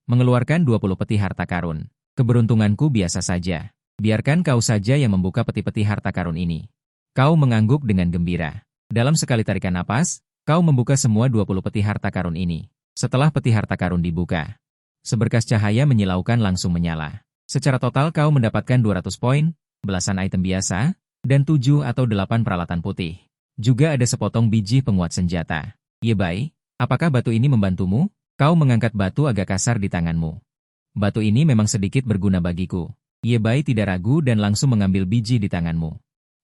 Mengeluarkan 20 peti harta karun. Keberuntunganku biasa saja. Biarkan kau saja yang membuka peti-peti harta karun ini. Kau mengangguk dengan gembira. Dalam sekali tarikan napas, kau membuka semua 20 peti harta karun ini. Setelah peti harta karun dibuka, seberkas cahaya menyilaukan langsung menyala. Secara total kau mendapatkan 200 poin, belasan item biasa, dan 7 atau 8 peralatan putih. Juga ada sepotong biji penguat senjata. Ye Bai, apakah batu ini membantumu? Kau mengangkat batu agak kasar di tanganmu. Batu ini memang sedikit berguna bagiku. Ye Bai tidak ragu dan langsung mengambil biji di tanganmu.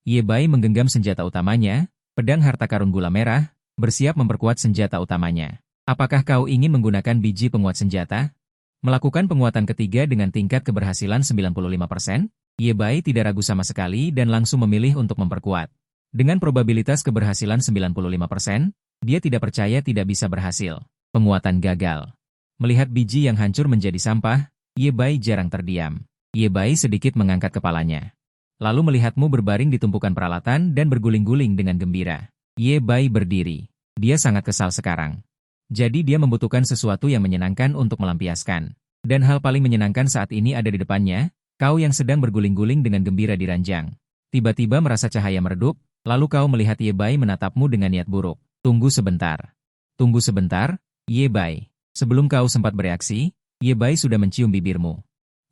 Ye Bai menggenggam senjata utamanya, pedang harta karun gula merah, bersiap memperkuat senjata utamanya. Apakah kau ingin menggunakan biji penguat senjata? Melakukan penguatan ketiga dengan tingkat keberhasilan 95%? Ye Bai tidak ragu sama sekali dan langsung memilih untuk memperkuat. Dengan probabilitas keberhasilan 95%, dia tidak percaya tidak bisa berhasil. Penguatan gagal. Melihat biji yang hancur menjadi sampah, Ye Bai jarang terdiam. Ye Bai sedikit mengangkat kepalanya. Lalu melihatmu berbaring di tumpukan peralatan dan berguling-guling dengan gembira. Ye Bai berdiri. Dia sangat kesal sekarang. Jadi dia membutuhkan sesuatu yang menyenangkan untuk melampiaskan. Dan hal paling menyenangkan saat ini ada di depannya, kau yang sedang berguling-guling dengan gembira di ranjang. Tiba-tiba merasa cahaya meredup, lalu kau melihat Ye Bai menatapmu dengan niat buruk. Tunggu sebentar. Tunggu sebentar, Ye Bai. Sebelum kau sempat bereaksi, Ye Bai sudah mencium bibirmu.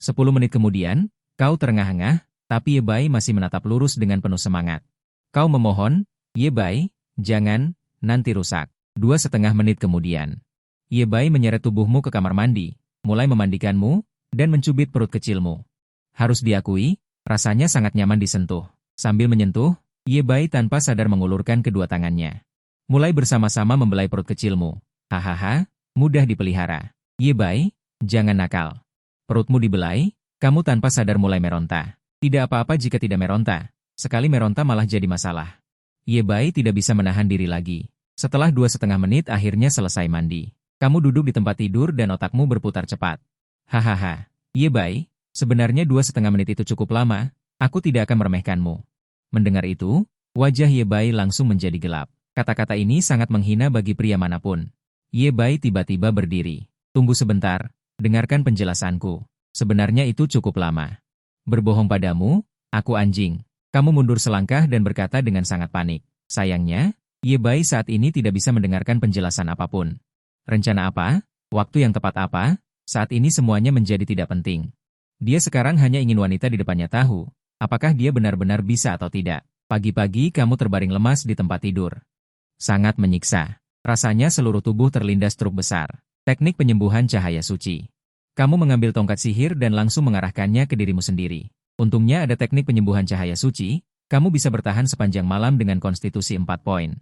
10 menit kemudian, kau terengah-engah, tapi Ye Bai masih menatap lurus dengan penuh semangat. Kau memohon, Ye Bai, jangan, nanti rusak. 2,5 menit kemudian, Ye Bai menyeret tubuhmu ke kamar mandi, mulai memandikanmu, dan mencubit perut kecilmu. Harus diakui, rasanya sangat nyaman disentuh. Sambil menyentuh, Ye Bai tanpa sadar mengulurkan kedua tangannya. Mulai bersama-sama membelai perut kecilmu. Hahaha, mudah dipelihara. Ye Bai, jangan nakal. Perutmu dibelai, kamu tanpa sadar mulai meronta. Tidak apa-apa jika tidak meronta. Sekali meronta malah jadi masalah. Ye Bai tidak bisa menahan diri lagi. Setelah 2,5 menit akhirnya selesai mandi. Kamu duduk di tempat tidur dan otakmu berputar cepat. Hahaha, Ye Bai, sebenarnya 2,5 menit itu cukup lama, aku tidak akan meremehkanmu. Mendengar itu, wajah Ye Bai langsung menjadi gelap. Kata-kata ini sangat menghina bagi pria manapun. Ye Bai tiba-tiba berdiri. Tunggu sebentar, dengarkan penjelasanku. Sebenarnya itu cukup lama. Berbohong padamu, aku anjing. Kamu mundur selangkah dan berkata dengan sangat panik. Sayangnya, Ye Bai saat ini tidak bisa mendengarkan penjelasan apapun. Rencana apa? Waktu yang tepat apa? Saat ini semuanya menjadi tidak penting. Dia sekarang hanya ingin wanita di depannya tahu, apakah dia benar-benar bisa atau tidak. Pagi-pagi kamu terbaring lemas di tempat tidur. Sangat menyiksa. Rasanya seluruh tubuh terlindas truk besar. Teknik penyembuhan cahaya suci. Kamu mengambil tongkat sihir dan langsung mengarahkannya ke dirimu sendiri. Untungnya ada teknik penyembuhan cahaya suci, kamu bisa bertahan sepanjang malam dengan konstitusi 4 poin.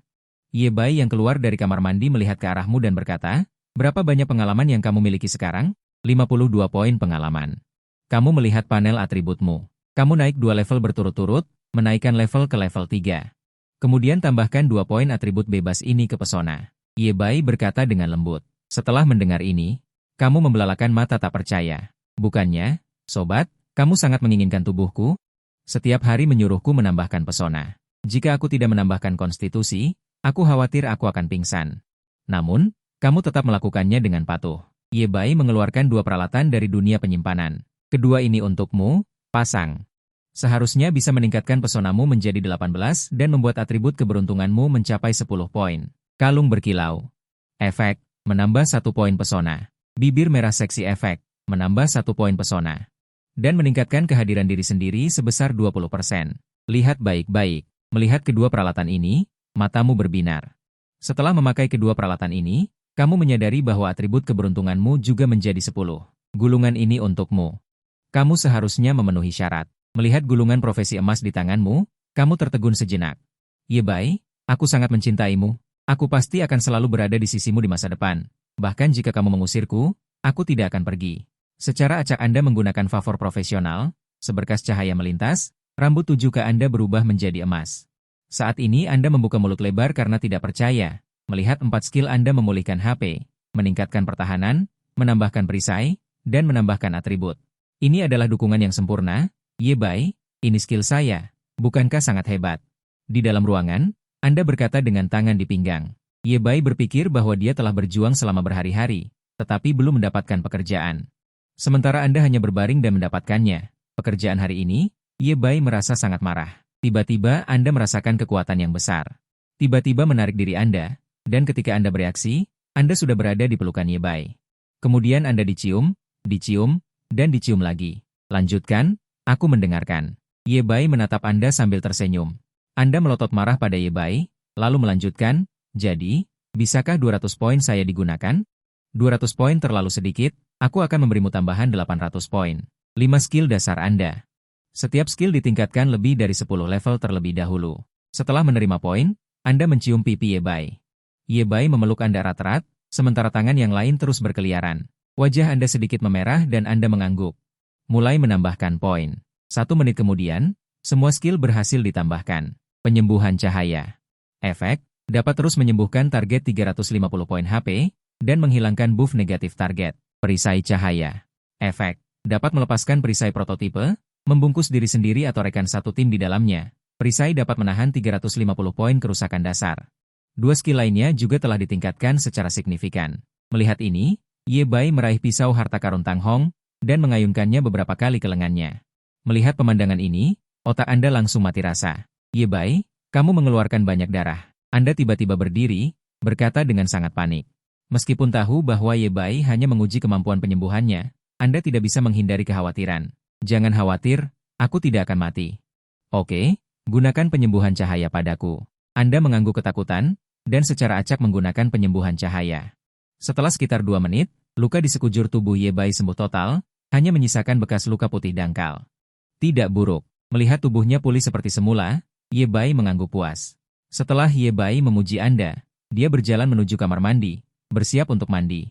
Ye Bai yang keluar dari kamar mandi melihat ke arahmu dan berkata, berapa banyak pengalaman yang kamu miliki sekarang? 52 poin pengalaman. Kamu melihat panel atributmu. Kamu naik 2 level berturut-turut, menaikkan level ke level 3. Kemudian tambahkan 2 poin atribut bebas ini ke pesona. Ye Bai berkata dengan lembut. Setelah mendengar ini, kamu membelalakan mata tak percaya. Bukannya, sobat, kamu sangat menginginkan tubuhku? Setiap hari menyuruhku menambahkan pesona. Jika aku tidak menambahkan konstitusi, aku khawatir aku akan pingsan. Namun, kamu tetap melakukannya dengan patuh. Ye Bai mengeluarkan 2 peralatan dari dunia penyimpanan. Kedua ini untukmu, pasang. Seharusnya bisa meningkatkan pesonamu menjadi 18 dan membuat atribut keberuntunganmu mencapai 10 poin. Kalung berkilau. Efek, menambah 1 poin pesona. Bibir merah seksi efek, menambah 1 poin pesona. Dan meningkatkan kehadiran diri sendiri sebesar 20%. Lihat baik-baik. Melihat kedua peralatan ini, matamu berbinar. Setelah memakai kedua peralatan ini, kamu menyadari bahwa atribut keberuntunganmu juga menjadi 10. Gulungan ini untukmu. Kamu seharusnya memenuhi syarat. Melihat gulungan profesi emas di tanganmu, kamu tertegun sejenak. Ye Bai, aku sangat mencintaimu. Aku pasti akan selalu berada di sisimu di masa depan. Bahkan jika kamu mengusirku, aku tidak akan pergi. Secara acak Anda menggunakan favor profesional, seberkas cahaya melintas, rambut 7K Anda berubah menjadi emas. Saat ini Anda membuka mulut lebar karena tidak percaya. Melihat 4 skill Anda memulihkan HP, meningkatkan pertahanan, menambahkan perisai, dan menambahkan atribut. Ini adalah dukungan yang sempurna. Ye Bai, ini skill saya. Bukankah sangat hebat? Di dalam ruangan, Anda berkata dengan tangan di pinggang. Ye Bai berpikir bahwa dia telah berjuang selama berhari-hari, tetapi belum mendapatkan pekerjaan. Sementara Anda hanya berbaring dan mendapatkannya. Pekerjaan hari ini, Ye Bai merasa sangat marah. Tiba-tiba Anda merasakan kekuatan yang besar. Tiba-tiba menarik diri Anda, dan ketika Anda bereaksi, Anda sudah berada di pelukan Ye Bai. Kemudian Anda dicium, dan dicium lagi. Lanjutkan. Aku mendengarkan. Ye Bai menatap Anda sambil tersenyum. Anda melotot marah pada Ye Bai, lalu melanjutkan, jadi, bisakah 200 poin saya digunakan? 200 poin terlalu sedikit, aku akan memberimu tambahan 800 poin. 5 skill dasar Anda. Setiap skill ditingkatkan lebih dari 10 level terlebih dahulu. Setelah menerima poin, Anda mencium pipi Ye Bai. Ye Bai memeluk Anda erat-erat, sementara tangan yang lain terus berkeliaran. Wajah Anda sedikit memerah dan Anda mengangguk. Mulai menambahkan poin. 1 menit kemudian, semua skill berhasil ditambahkan. Penyembuhan cahaya. Efek, dapat terus menyembuhkan target 350 poin HP, dan menghilangkan buff negatif target. Perisai cahaya. Efek, dapat melepaskan perisai prototipe, membungkus diri sendiri atau rekan satu tim di dalamnya. Perisai dapat menahan 350 poin kerusakan dasar. 2 skill lainnya juga telah ditingkatkan secara signifikan. Melihat ini, Ye Bai meraih pisau harta karun Tang Hong, dan mengayunkannya beberapa kali ke lengannya. Melihat pemandangan ini, otak Anda langsung mati rasa. Ye Bai, kamu mengeluarkan banyak darah. Anda tiba-tiba berdiri, berkata dengan sangat panik. Meskipun tahu bahwa Ye Bai hanya menguji kemampuan penyembuhannya, Anda tidak bisa menghindari kekhawatiran. Jangan khawatir, aku tidak akan mati. Oke, gunakan penyembuhan cahaya padaku. Anda mengangguk ketakutan, dan secara acak menggunakan penyembuhan cahaya. Setelah sekitar 2 menit, luka di sekujur tubuh Ye Bai sembuh total, hanya menyisakan bekas luka putih dangkal. Tidak buruk. Melihat tubuhnya pulih seperti semula, Ye Bai mengangguk puas. Setelah Ye Bai memuji Anda, dia berjalan menuju kamar mandi, bersiap untuk mandi.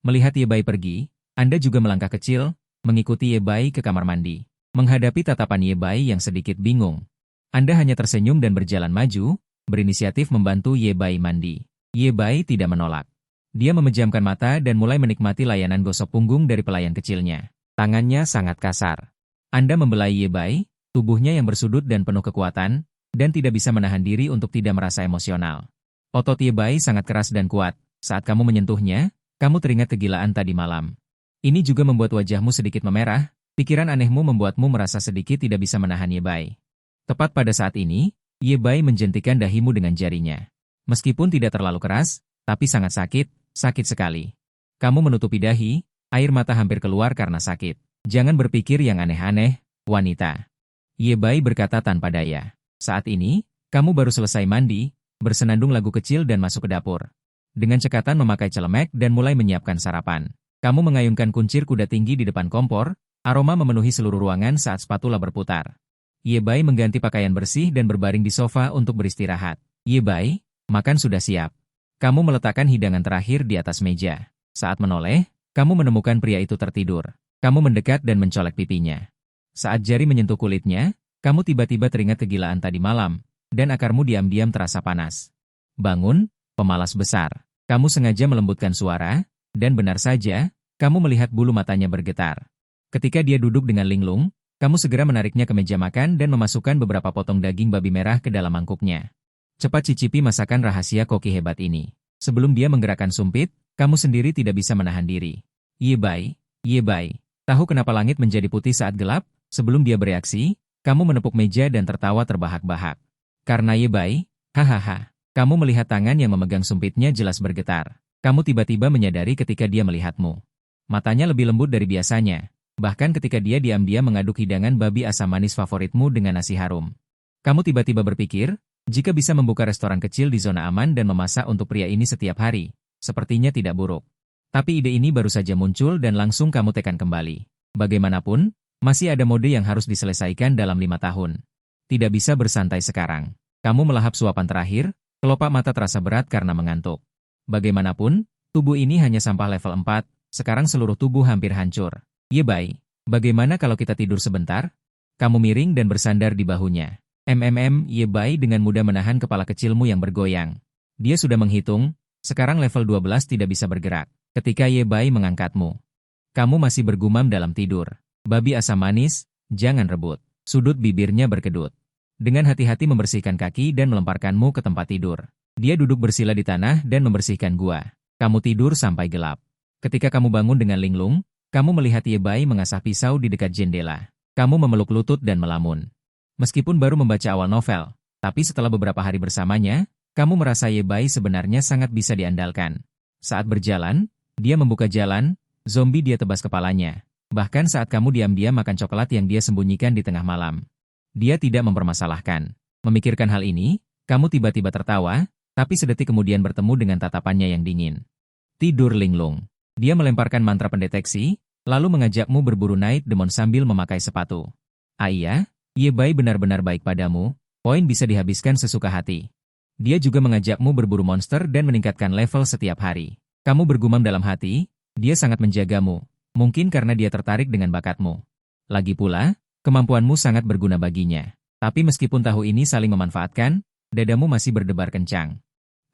Melihat Ye Bai pergi, Anda juga melangkah kecil, mengikuti Ye Bai ke kamar mandi. Menghadapi tatapan Ye Bai yang sedikit bingung, Anda hanya tersenyum dan berjalan maju, berinisiatif membantu Ye Bai mandi. Ye Bai tidak menolak. Dia memejamkan mata dan mulai menikmati layanan gosok punggung dari pelayan kecilnya. Tangannya sangat kasar. Anda membelai Ye Bai, tubuhnya yang bersudut dan penuh kekuatan, dan tidak bisa menahan diri untuk tidak merasa emosional. Otot Ye Bai sangat keras dan kuat. Saat kamu menyentuhnya, kamu teringat kegilaan tadi malam. Ini juga membuat wajahmu sedikit memerah, pikiran anehmu membuatmu merasa sedikit tidak bisa menahan Ye Bai. Tepat pada saat ini, Ye Bai menjentikan dahimu dengan jarinya. Meskipun tidak terlalu keras, tapi sangat sakit, sakit sekali. Kamu menutupi dahi, air mata hampir keluar karena sakit. Jangan berpikir yang aneh-aneh, wanita. Ye Bai berkata tanpa daya. Saat ini, kamu baru selesai mandi, bersenandung lagu kecil dan masuk ke dapur. Dengan cekatan memakai celemek dan mulai menyiapkan sarapan. Kamu mengayunkan kuncir kuda tinggi di depan kompor, aroma memenuhi seluruh ruangan saat spatula berputar. Ye Bai mengganti pakaian bersih dan berbaring di sofa untuk beristirahat. Ye Bai, makan sudah siap. Kamu meletakkan hidangan terakhir di atas meja. Saat menoleh, kamu menemukan pria itu tertidur. Kamu mendekat dan mencolek pipinya. Saat jari menyentuh kulitnya, kamu tiba-tiba teringat kegilaan tadi malam, dan akarmu diam-diam terasa panas. Bangun, pemalas besar. Kamu sengaja melembutkan suara, dan benar saja, kamu melihat bulu matanya bergetar. Ketika dia duduk dengan linglung, kamu segera menariknya ke meja makan dan memasukkan beberapa potong daging babi merah ke dalam mangkuknya. Cepat cicipi masakan rahasia koki hebat ini. Sebelum dia menggerakkan sumpit, kamu sendiri tidak bisa menahan diri. Ye Bai, tahu kenapa langit menjadi putih saat gelap? Sebelum dia bereaksi, kamu menepuk meja dan tertawa terbahak-bahak. Karena Ye Bai, hahaha, kamu melihat tangan yang memegang sumpitnya jelas bergetar. Kamu tiba-tiba menyadari ketika dia melihatmu. Matanya lebih lembut dari biasanya, bahkan ketika dia diam-diam mengaduk hidangan babi asam manis favoritmu dengan nasi harum. Kamu tiba-tiba berpikir, jika bisa membuka restoran kecil di zona aman dan memasak untuk pria ini setiap hari, sepertinya tidak buruk. Tapi ide ini baru saja muncul dan langsung kamu tekan kembali. Bagaimanapun, masih ada mode yang harus diselesaikan dalam 5 tahun. Tidak bisa bersantai sekarang. Kamu melahap suapan terakhir, kelopak mata terasa berat karena mengantuk. Bagaimanapun, tubuh ini hanya sampah level 4, sekarang seluruh tubuh hampir hancur. Ye Bai, bagaimana kalau kita tidur sebentar? Kamu miring dan bersandar di bahunya. Ye Bai dengan mudah menahan kepala kecilmu yang bergoyang. Dia sudah menghitung, sekarang level 12 tidak bisa bergerak. Ketika Ye Bai mengangkatmu, kamu masih bergumam dalam tidur. Babi asam manis, jangan rebut. Sudut bibirnya berkedut. Dengan hati-hati membersihkan kaki dan melemparkanmu ke tempat tidur. Dia duduk bersila di tanah dan membersihkan gua. Kamu tidur sampai gelap. Ketika kamu bangun dengan linglung, kamu melihat Ye Bai mengasah pisau di dekat jendela. Kamu memeluk lutut dan melamun. Meskipun baru membaca awal novel, tapi setelah beberapa hari bersamanya, kamu merasa Ye Bai sebenarnya sangat bisa diandalkan. Saat berjalan, dia membuka jalan, zombie dia tebas kepalanya. Bahkan saat kamu diam-diam makan coklat yang dia sembunyikan di tengah malam. Dia tidak mempermasalahkan. Memikirkan hal ini, kamu tiba-tiba tertawa, tapi sedetik kemudian bertemu dengan tatapannya yang dingin. Tidur linglung. Dia melemparkan mantra pendeteksi, lalu mengajakmu berburu Night Demon sambil memakai sepatu. Iya, Ye Bai benar-benar baik padamu, poin bisa dihabiskan sesuka hati. Dia juga mengajakmu berburu monster dan meningkatkan level setiap hari. Kamu bergumam dalam hati, dia sangat menjagamu. Mungkin karena dia tertarik dengan bakatmu. Lagi pula, kemampuanmu sangat berguna baginya. Tapi meskipun tahu ini saling memanfaatkan, dadamu masih berdebar kencang.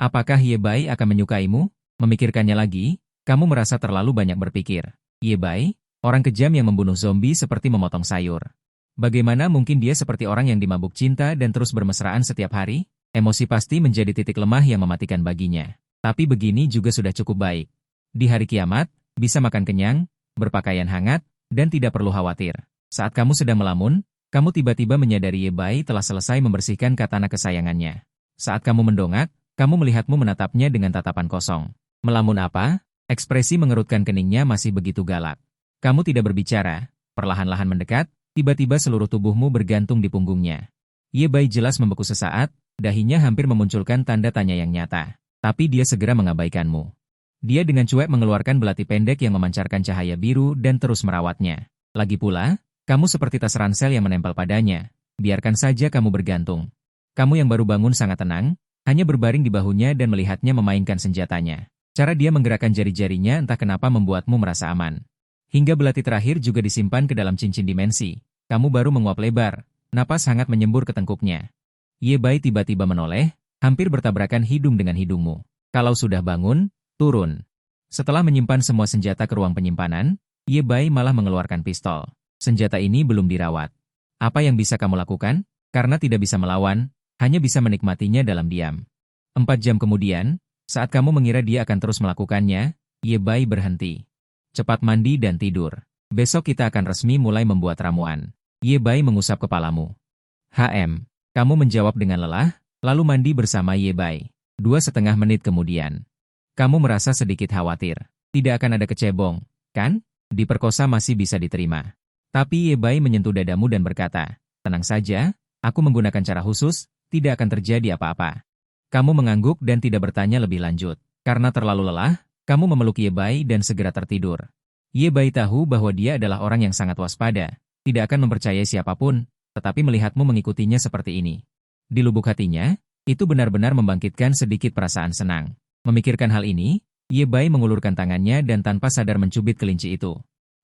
Apakah Ye Bai akan menyukaimu? Memikirkannya lagi, kamu merasa terlalu banyak berpikir. Ye Bai, orang kejam yang membunuh zombie seperti memotong sayur. Bagaimana mungkin dia seperti orang yang dimabuk cinta dan terus bermesraan setiap hari? Emosi pasti menjadi titik lemah yang mematikan baginya. Tapi begini juga sudah cukup baik. Di hari kiamat, bisa makan kenyang, berpakaian hangat, dan tidak perlu khawatir. Saat kamu sedang melamun, kamu tiba-tiba menyadari Ye Bai telah selesai membersihkan katana kesayangannya. Saat kamu mendongak, kamu melihatmu menatapnya dengan tatapan kosong. Melamun apa? Ekspresi mengerutkan keningnya masih begitu galak. Kamu tidak berbicara, perlahan-lahan mendekat, tiba-tiba seluruh tubuhmu bergantung di punggungnya. Ye Bai jelas membeku sesaat, dahinya hampir memunculkan tanda tanya yang nyata. Tapi dia segera mengabaikanmu. Dia dengan cuek mengeluarkan belati pendek yang memancarkan cahaya biru dan terus merawatnya. Lagi pula, kamu seperti tas ransel yang menempel padanya. Biarkan saja kamu bergantung. Kamu yang baru bangun sangat tenang, hanya berbaring di bahunya dan melihatnya memainkan senjatanya. Cara dia menggerakkan jari-jarinya entah kenapa membuatmu merasa aman. Hingga belati terakhir juga disimpan ke dalam cincin dimensi. Kamu baru menguap lebar, napas hangat menyembur ke tengkuknya. Ye Bai tiba-tiba menoleh, hampir bertabrakan hidung dengan hidungmu. Kalau sudah bangun, turun. Setelah menyimpan semua senjata ke ruang penyimpanan, Ye Bai malah mengeluarkan pistol. Senjata ini belum dirawat. Apa yang bisa kamu lakukan? Karena tidak bisa melawan, hanya bisa menikmatinya dalam diam. 4 jam kemudian, saat kamu mengira dia akan terus melakukannya, Ye Bai berhenti. Cepat mandi dan tidur. Besok kita akan resmi mulai membuat ramuan. Ye Bai mengusap kepalamu. Kamu menjawab dengan lelah, lalu mandi bersama Ye Bai. 2,5 menit kemudian. Kamu merasa sedikit khawatir. Tidak akan ada kecebong, kan? Diperkosa masih bisa diterima. Tapi Ye Bai menyentuh dadamu dan berkata, tenang saja, aku menggunakan cara khusus, tidak akan terjadi apa-apa. Kamu mengangguk dan tidak bertanya lebih lanjut. Karena terlalu lelah, kamu memeluk Ye Bai dan segera tertidur. Ye Bai tahu bahwa dia adalah orang yang sangat waspada, tidak akan mempercayai siapapun, tetapi melihatmu mengikutinya seperti ini. Di lubuk hatinya, itu benar-benar membangkitkan sedikit perasaan senang. Memikirkan hal ini, Ye Bai mengulurkan tangannya dan tanpa sadar mencubit kelinci itu.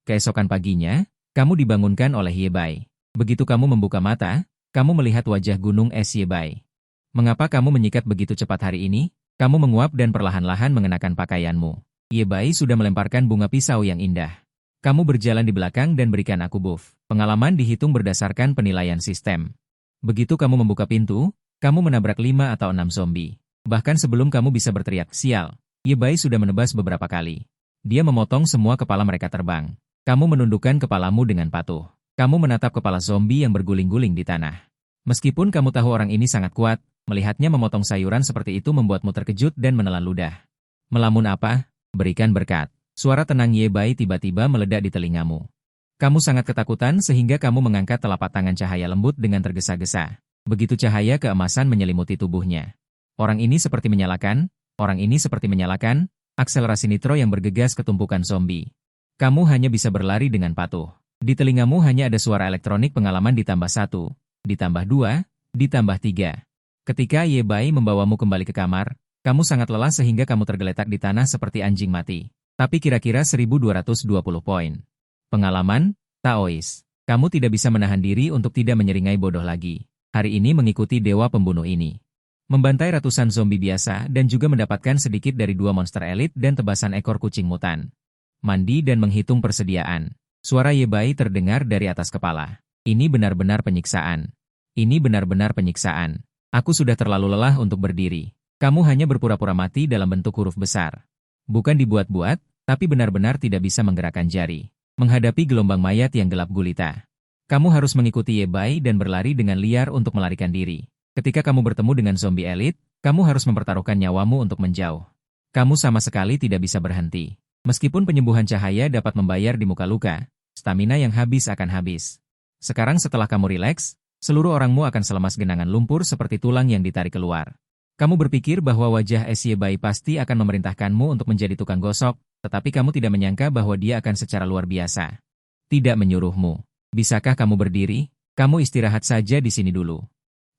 Keesokan paginya, kamu dibangunkan oleh Ye Bai. Begitu kamu membuka mata, kamu melihat wajah gunung es Ye Bai. Mengapa kamu menyikat begitu cepat hari ini? Kamu menguap dan perlahan-lahan mengenakan pakaianmu. Ye Bai sudah melemparkan bunga pisau yang indah. Kamu berjalan di belakang dan berikan aku buff. Pengalaman dihitung berdasarkan penilaian sistem. Begitu kamu membuka pintu, kamu menabrak 5 atau 6 zombie. Bahkan sebelum kamu bisa berteriak, sial, Ye Bai sudah menebas beberapa kali. Dia memotong semua kepala mereka terbang. Kamu menundukkan kepalamu dengan patuh. Kamu menatap kepala zombie yang berguling-guling di tanah. Meskipun kamu tahu orang ini sangat kuat, melihatnya memotong sayuran seperti itu membuatmu terkejut dan menelan ludah. Melamun apa? Berikan berkat. Suara tenang Ye Bai tiba-tiba meledak di telingamu. Kamu sangat ketakutan sehingga kamu mengangkat telapak tangan cahaya lembut dengan tergesa-gesa. Begitu cahaya keemasan menyelimuti tubuhnya. Orang ini seperti menyalakan, akselerasi nitro yang bergegas ke tumpukan zombie. Kamu hanya bisa berlari dengan patuh. Di telingamu hanya ada suara elektronik pengalaman ditambah 1, ditambah 2, ditambah 3. Ketika Ye Bai membawamu kembali ke kamar, kamu sangat lelah sehingga kamu tergeletak di tanah seperti anjing mati. Tapi kira-kira 1220 poin. Pengalaman, Taois. Kamu tidak bisa menahan diri untuk tidak menyeringai bodoh lagi. Hari ini mengikuti dewa pembunuh ini. Membantai ratusan zombie biasa dan juga mendapatkan sedikit dari 2 monster elit dan tebasan ekor kucing mutan. Mandi dan menghitung persediaan. Suara Ye Bai terdengar dari atas kepala. Ini benar-benar penyiksaan. Aku sudah terlalu lelah untuk berdiri. Kamu hanya berpura-pura mati dalam bentuk huruf besar. Bukan dibuat-buat, tapi benar-benar tidak bisa menggerakkan jari. Menghadapi gelombang mayat yang gelap gulita. Kamu harus mengikuti Ye Bai dan berlari dengan liar untuk melarikan diri. Ketika kamu bertemu dengan zombie elit, kamu harus mempertaruhkan nyawamu untuk menjauh. Kamu sama sekali tidak bisa berhenti. Meskipun penyembuhan cahaya dapat membayar di muka luka, stamina yang habis akan habis. Sekarang setelah kamu rileks, seluruh orangmu akan selemas genangan lumpur seperti tulang yang ditarik keluar. Kamu berpikir bahwa wajah Ye Bai pasti akan memerintahkanmu untuk menjadi tukang gosok, tetapi kamu tidak menyangka bahwa dia akan secara luar biasa. Tidak menyuruhmu. Bisakah kamu berdiri? Kamu istirahat saja di sini dulu.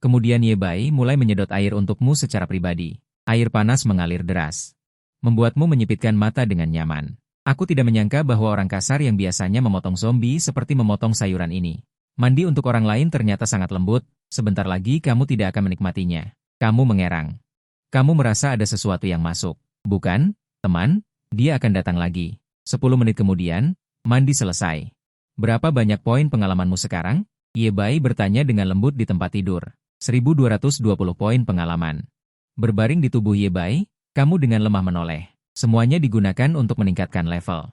Kemudian Ye Bai mulai menyedot air untukmu secara pribadi. Air panas mengalir deras. Membuatmu menyipitkan mata dengan nyaman. Aku tidak menyangka bahwa orang kasar yang biasanya memotong zombie seperti memotong sayuran ini. Mandi untuk orang lain ternyata sangat lembut, sebentar lagi kamu tidak akan menikmatinya. Kamu mengerang. Kamu merasa ada sesuatu yang masuk. Bukan, teman, dia akan datang lagi. 10 menit kemudian, mandi selesai. Berapa banyak poin pengalamanmu sekarang? Ye Bai bertanya dengan lembut di tempat tidur. 1220 poin pengalaman. Berbaring di tubuh Ye Bai, kamu dengan lemah menoleh. Semuanya digunakan untuk meningkatkan level.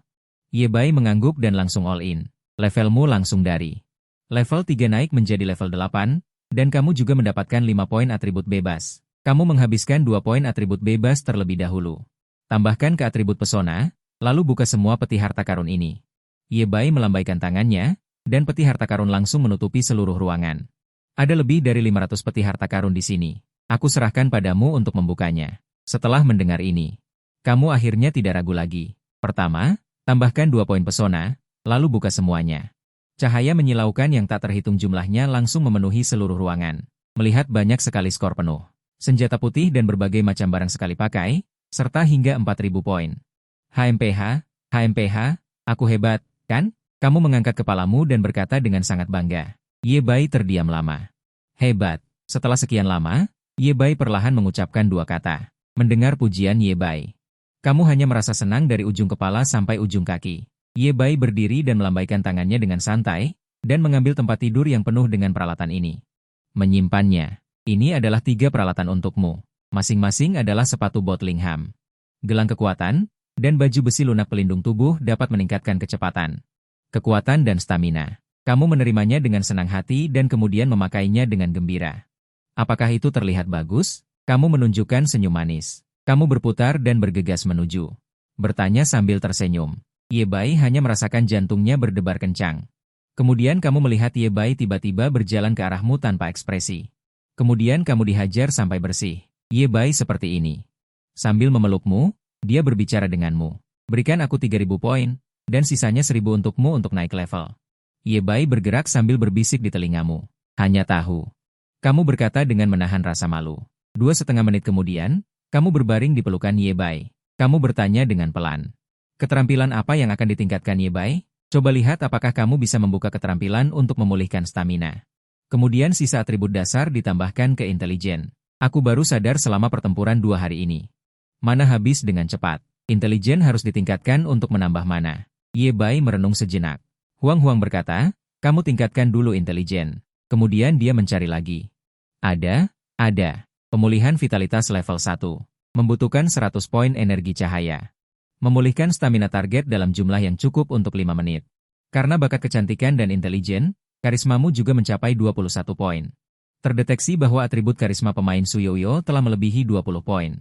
Ye Bai mengangguk dan langsung all in. Levelmu langsung dari level 3 naik menjadi level 8, dan kamu juga mendapatkan 5 poin atribut bebas. Kamu menghabiskan 2 poin atribut bebas terlebih dahulu. Tambahkan ke atribut pesona, lalu buka semua peti harta karun ini. Ye Bai melambaikan tangannya, dan peti harta karun langsung menutupi seluruh ruangan. Ada lebih dari 500 peti harta karun di sini. Aku serahkan padamu untuk membukanya. Setelah mendengar ini, kamu akhirnya tidak ragu lagi. Pertama, tambahkan 2 poin pesona, lalu buka semuanya. Cahaya menyilaukan yang tak terhitung jumlahnya langsung memenuhi seluruh ruangan. Melihat banyak sekali skor penuh. Senjata putih dan berbagai macam barang sekali pakai, serta hingga 4.000 poin. HMPH, aku hebat, kan? Kamu mengangkat kepalamu dan berkata dengan sangat bangga. Ye Bai terdiam lama. Hebat. Setelah sekian lama, Ye Bai perlahan mengucapkan 2 kata. Mendengar pujian Ye Bai. Kamu hanya merasa senang dari ujung kepala sampai ujung kaki. Ye Bai berdiri dan melambaikan tangannya dengan santai, dan mengambil tempat tidur yang penuh dengan peralatan ini. Menyimpannya. Ini adalah 3 peralatan untukmu. Masing-masing adalah sepatu Botlingham, gelang kekuatan, dan baju besi lunak pelindung tubuh dapat meningkatkan kecepatan, kekuatan dan stamina. Kamu menerimanya dengan senang hati dan kemudian memakainya dengan gembira. Apakah itu terlihat bagus? Kamu menunjukkan senyum manis. Kamu berputar dan bergegas menuju. Bertanya sambil tersenyum. Ye Bai hanya merasakan jantungnya berdebar kencang. Kemudian kamu melihat Ye Bai tiba-tiba berjalan ke arahmu tanpa ekspresi. Kemudian kamu dihajar sampai bersih. Ye Bai seperti ini. Sambil memelukmu, dia berbicara denganmu. Berikan aku 3.000 poin, dan sisanya 1.000 untukmu untuk naik level. Ye Bai bergerak sambil berbisik di telingamu. Hanya tahu. Kamu berkata dengan menahan rasa malu. 2,5 menit kemudian, kamu berbaring di pelukan Ye Bai. Kamu bertanya dengan pelan. Keterampilan apa yang akan ditingkatkan Ye Bai? Coba lihat apakah kamu bisa membuka keterampilan untuk memulihkan stamina. Kemudian sisa atribut dasar ditambahkan ke intelijen. Aku baru sadar selama pertempuran 2 hari ini. Mana habis dengan cepat. Intelijen harus ditingkatkan untuk menambah mana. Ye Bai merenung sejenak. Huang berkata, kamu tingkatkan dulu intelijen. Kemudian dia mencari lagi. Ada. Pemulihan vitalitas level 1. Membutuhkan 100 poin energi cahaya. Memulihkan stamina target dalam jumlah yang cukup untuk 5 menit. Karena bakat kecantikan dan intelijen, karismamu juga mencapai 21 poin. Terdeteksi bahwa atribut karisma pemain Suyoyo telah melebihi 20 poin.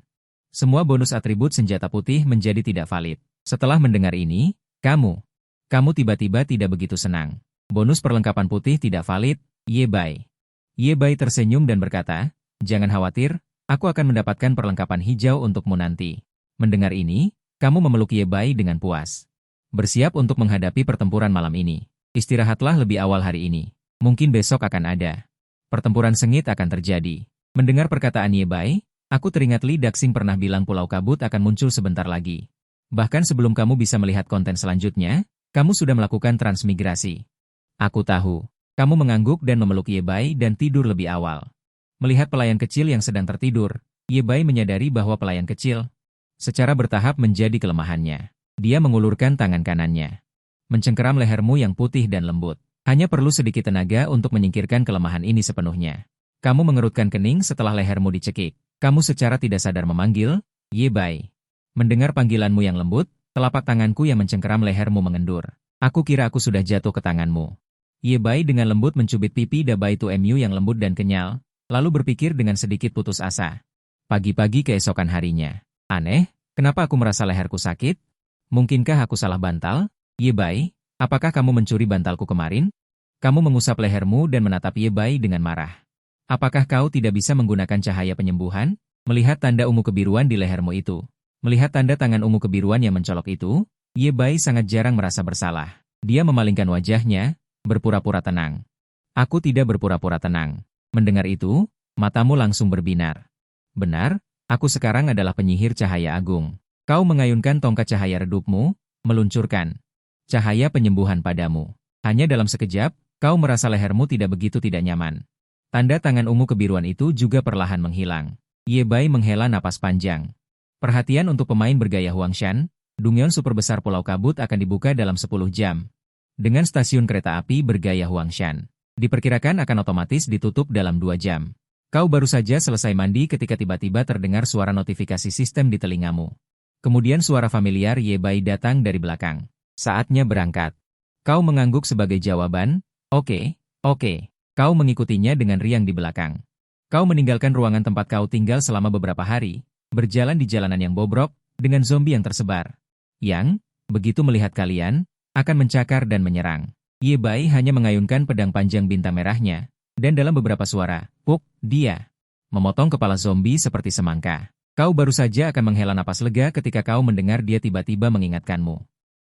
Semua bonus atribut senjata putih menjadi tidak valid. Setelah mendengar ini, kamu tiba-tiba tidak begitu senang. Bonus perlengkapan putih tidak valid, Ye Bai. Ye Bai tersenyum dan berkata, jangan khawatir, aku akan mendapatkan perlengkapan hijau untukmu nanti. Mendengar ini, kamu memeluk Ye Bai dengan puas. Bersiap untuk menghadapi pertempuran malam ini. Istirahatlah lebih awal hari ini. Mungkin besok akan ada. Pertempuran sengit akan terjadi. Mendengar perkataan Ye Bai, aku teringat Li Daxing pernah bilang Pulau Kabut akan muncul sebentar lagi. Bahkan sebelum kamu bisa melihat konten selanjutnya, kamu sudah melakukan transmigrasi. Aku tahu. Kamu mengangguk dan memeluk Ye Bai dan tidur lebih awal. Melihat pelayan kecil yang sedang tertidur, Ye Bai menyadari bahwa pelayan kecil secara bertahap menjadi kelemahannya. Dia mengulurkan tangan kanannya. Mencengkeram lehermu yang putih dan lembut. Hanya perlu sedikit tenaga untuk menyingkirkan kelemahan ini sepenuhnya. Kamu mengerutkan kening setelah lehermu dicekik. Kamu secara tidak sadar memanggil, Ye Bai. Mendengar panggilanmu yang lembut, telapak tanganku yang mencengkeram lehermu mengendur. Aku kira aku sudah jatuh ke tanganmu. Ye Bai dengan lembut mencubit pipi Dabai Tu Mu yang lembut dan kenyal, lalu berpikir dengan sedikit putus asa. Pagi-pagi keesokan harinya. Aneh, kenapa aku merasa leherku sakit? Mungkinkah aku salah bantal? Ye Bai, apakah kamu mencuri bantalku kemarin? Kamu mengusap lehermu dan menatap Ye Bai dengan marah. Apakah kau tidak bisa menggunakan cahaya penyembuhan? Melihat tanda ungu kebiruan di lehermu itu. Melihat tanda tangan ungu kebiruan yang mencolok itu, Ye Bai sangat jarang merasa bersalah. Dia memalingkan wajahnya, berpura-pura tenang. Aku tidak berpura-pura tenang. Mendengar itu, matamu langsung berbinar. Benar? Aku sekarang adalah penyihir cahaya agung. Kau mengayunkan tongkat cahaya redupmu, meluncurkan cahaya penyembuhan padamu. Hanya dalam sekejap, kau merasa lehermu tidak begitu tidak nyaman. Tanda tangan ungu kebiruan itu juga perlahan menghilang. Ye Bai menghela napas panjang. Perhatian untuk pemain bergaya Huangshan, Dungyeon super besar Pulau Kabut akan dibuka dalam 10 jam. Dengan stasiun kereta api bergaya Huangshan, diperkirakan akan otomatis ditutup dalam 2 jam. Kau baru saja selesai mandi ketika tiba-tiba terdengar suara notifikasi sistem di telingamu. Kemudian suara familiar Ye Bai datang dari belakang. Saatnya berangkat. Kau mengangguk sebagai jawaban, oke, oke. Kau mengikutinya dengan riang di belakang. Kau meninggalkan ruangan tempat kau tinggal selama beberapa hari, berjalan di jalanan yang bobrok, dengan zombie yang tersebar. Yang, begitu melihat kalian, akan mencakar dan menyerang. Ye Bai hanya mengayunkan pedang panjang bintang merahnya, dan dalam beberapa suara, puk, dia memotong kepala zombie seperti semangka. Kau baru saja akan menghela napas lega ketika kau mendengar dia tiba-tiba mengingatkanmu.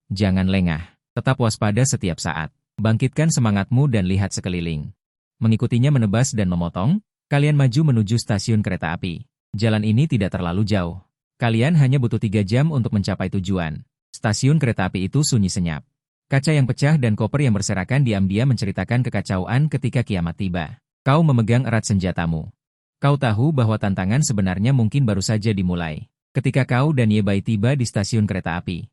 Jangan lengah. Tetap waspada setiap saat. Bangkitkan semangatmu dan lihat sekeliling. Mengikutinya menebas dan memotong, kalian maju menuju stasiun kereta api. Jalan ini tidak terlalu jauh. Kalian hanya butuh 3 jam untuk mencapai tujuan. Stasiun kereta api itu sunyi senyap. Kaca yang pecah dan koper yang berserakan diam-diam menceritakan kekacauan ketika kiamat tiba. Kau memegang erat senjatamu. Kau tahu bahwa tantangan sebenarnya mungkin baru saja dimulai. Ketika kau dan Ye Bai tiba di stasiun kereta api.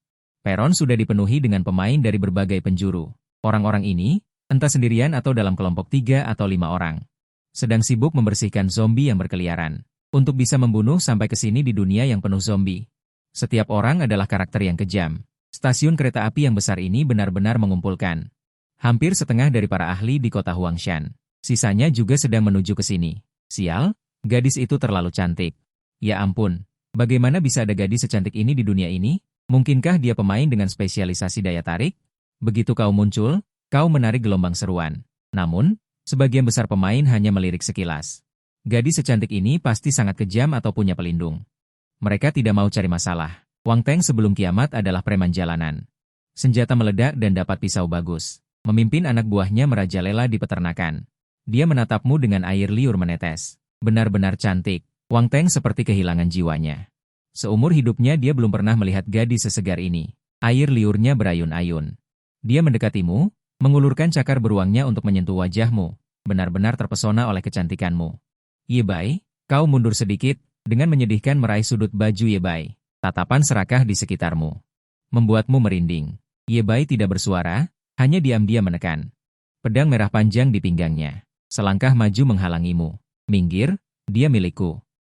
Peron sudah dipenuhi dengan pemain dari berbagai penjuru. Orang-orang ini, entah sendirian atau dalam kelompok 3 atau 5 orang, sedang sibuk membersihkan zombie yang berkeliaran. Untuk bisa membunuh sampai ke sini di dunia yang penuh zombie. Setiap orang adalah karakter yang kejam. Stasiun kereta api yang besar ini benar-benar mengumpulkan hampir setengah dari para ahli di kota Huangshan. Sisanya juga sedang menuju ke sini. Sial, gadis itu terlalu cantik. Ya ampun, bagaimana bisa ada gadis secantik ini di dunia ini? Mungkinkah dia pemain dengan spesialisasi daya tarik? Begitu kau muncul, kau menarik gelombang seruan. Namun, sebagian besar pemain hanya melirik sekilas. Gadis secantik ini pasti sangat kejam atau punya pelindung. Mereka tidak mau cari masalah. Wang Teng sebelum kiamat adalah preman jalanan. Senjata meledak dan dapat pisau bagus. Memimpin anak buahnya merajalela di peternakan. Dia menatapmu dengan air liur menetes. Benar-benar cantik. Wang Teng seperti kehilangan jiwanya. Seumur hidupnya dia belum pernah melihat gadis sesegar ini. Air liurnya berayun-ayun. Dia mendekatimu, mengulurkan cakar beruangnya untuk menyentuh wajahmu. Benar-benar terpesona oleh kecantikanmu. Ye Bai, kau mundur sedikit, dengan menyedihkan meraih sudut baju Ye Bai. Tatapan serakah di sekitarmu membuatmu merinding. Ye Bai tidak bersuara, hanya diam-diam menekan pedang merah panjang di pinggangnya. Selangkah maju menghalangimu. Minggir, dia milikku.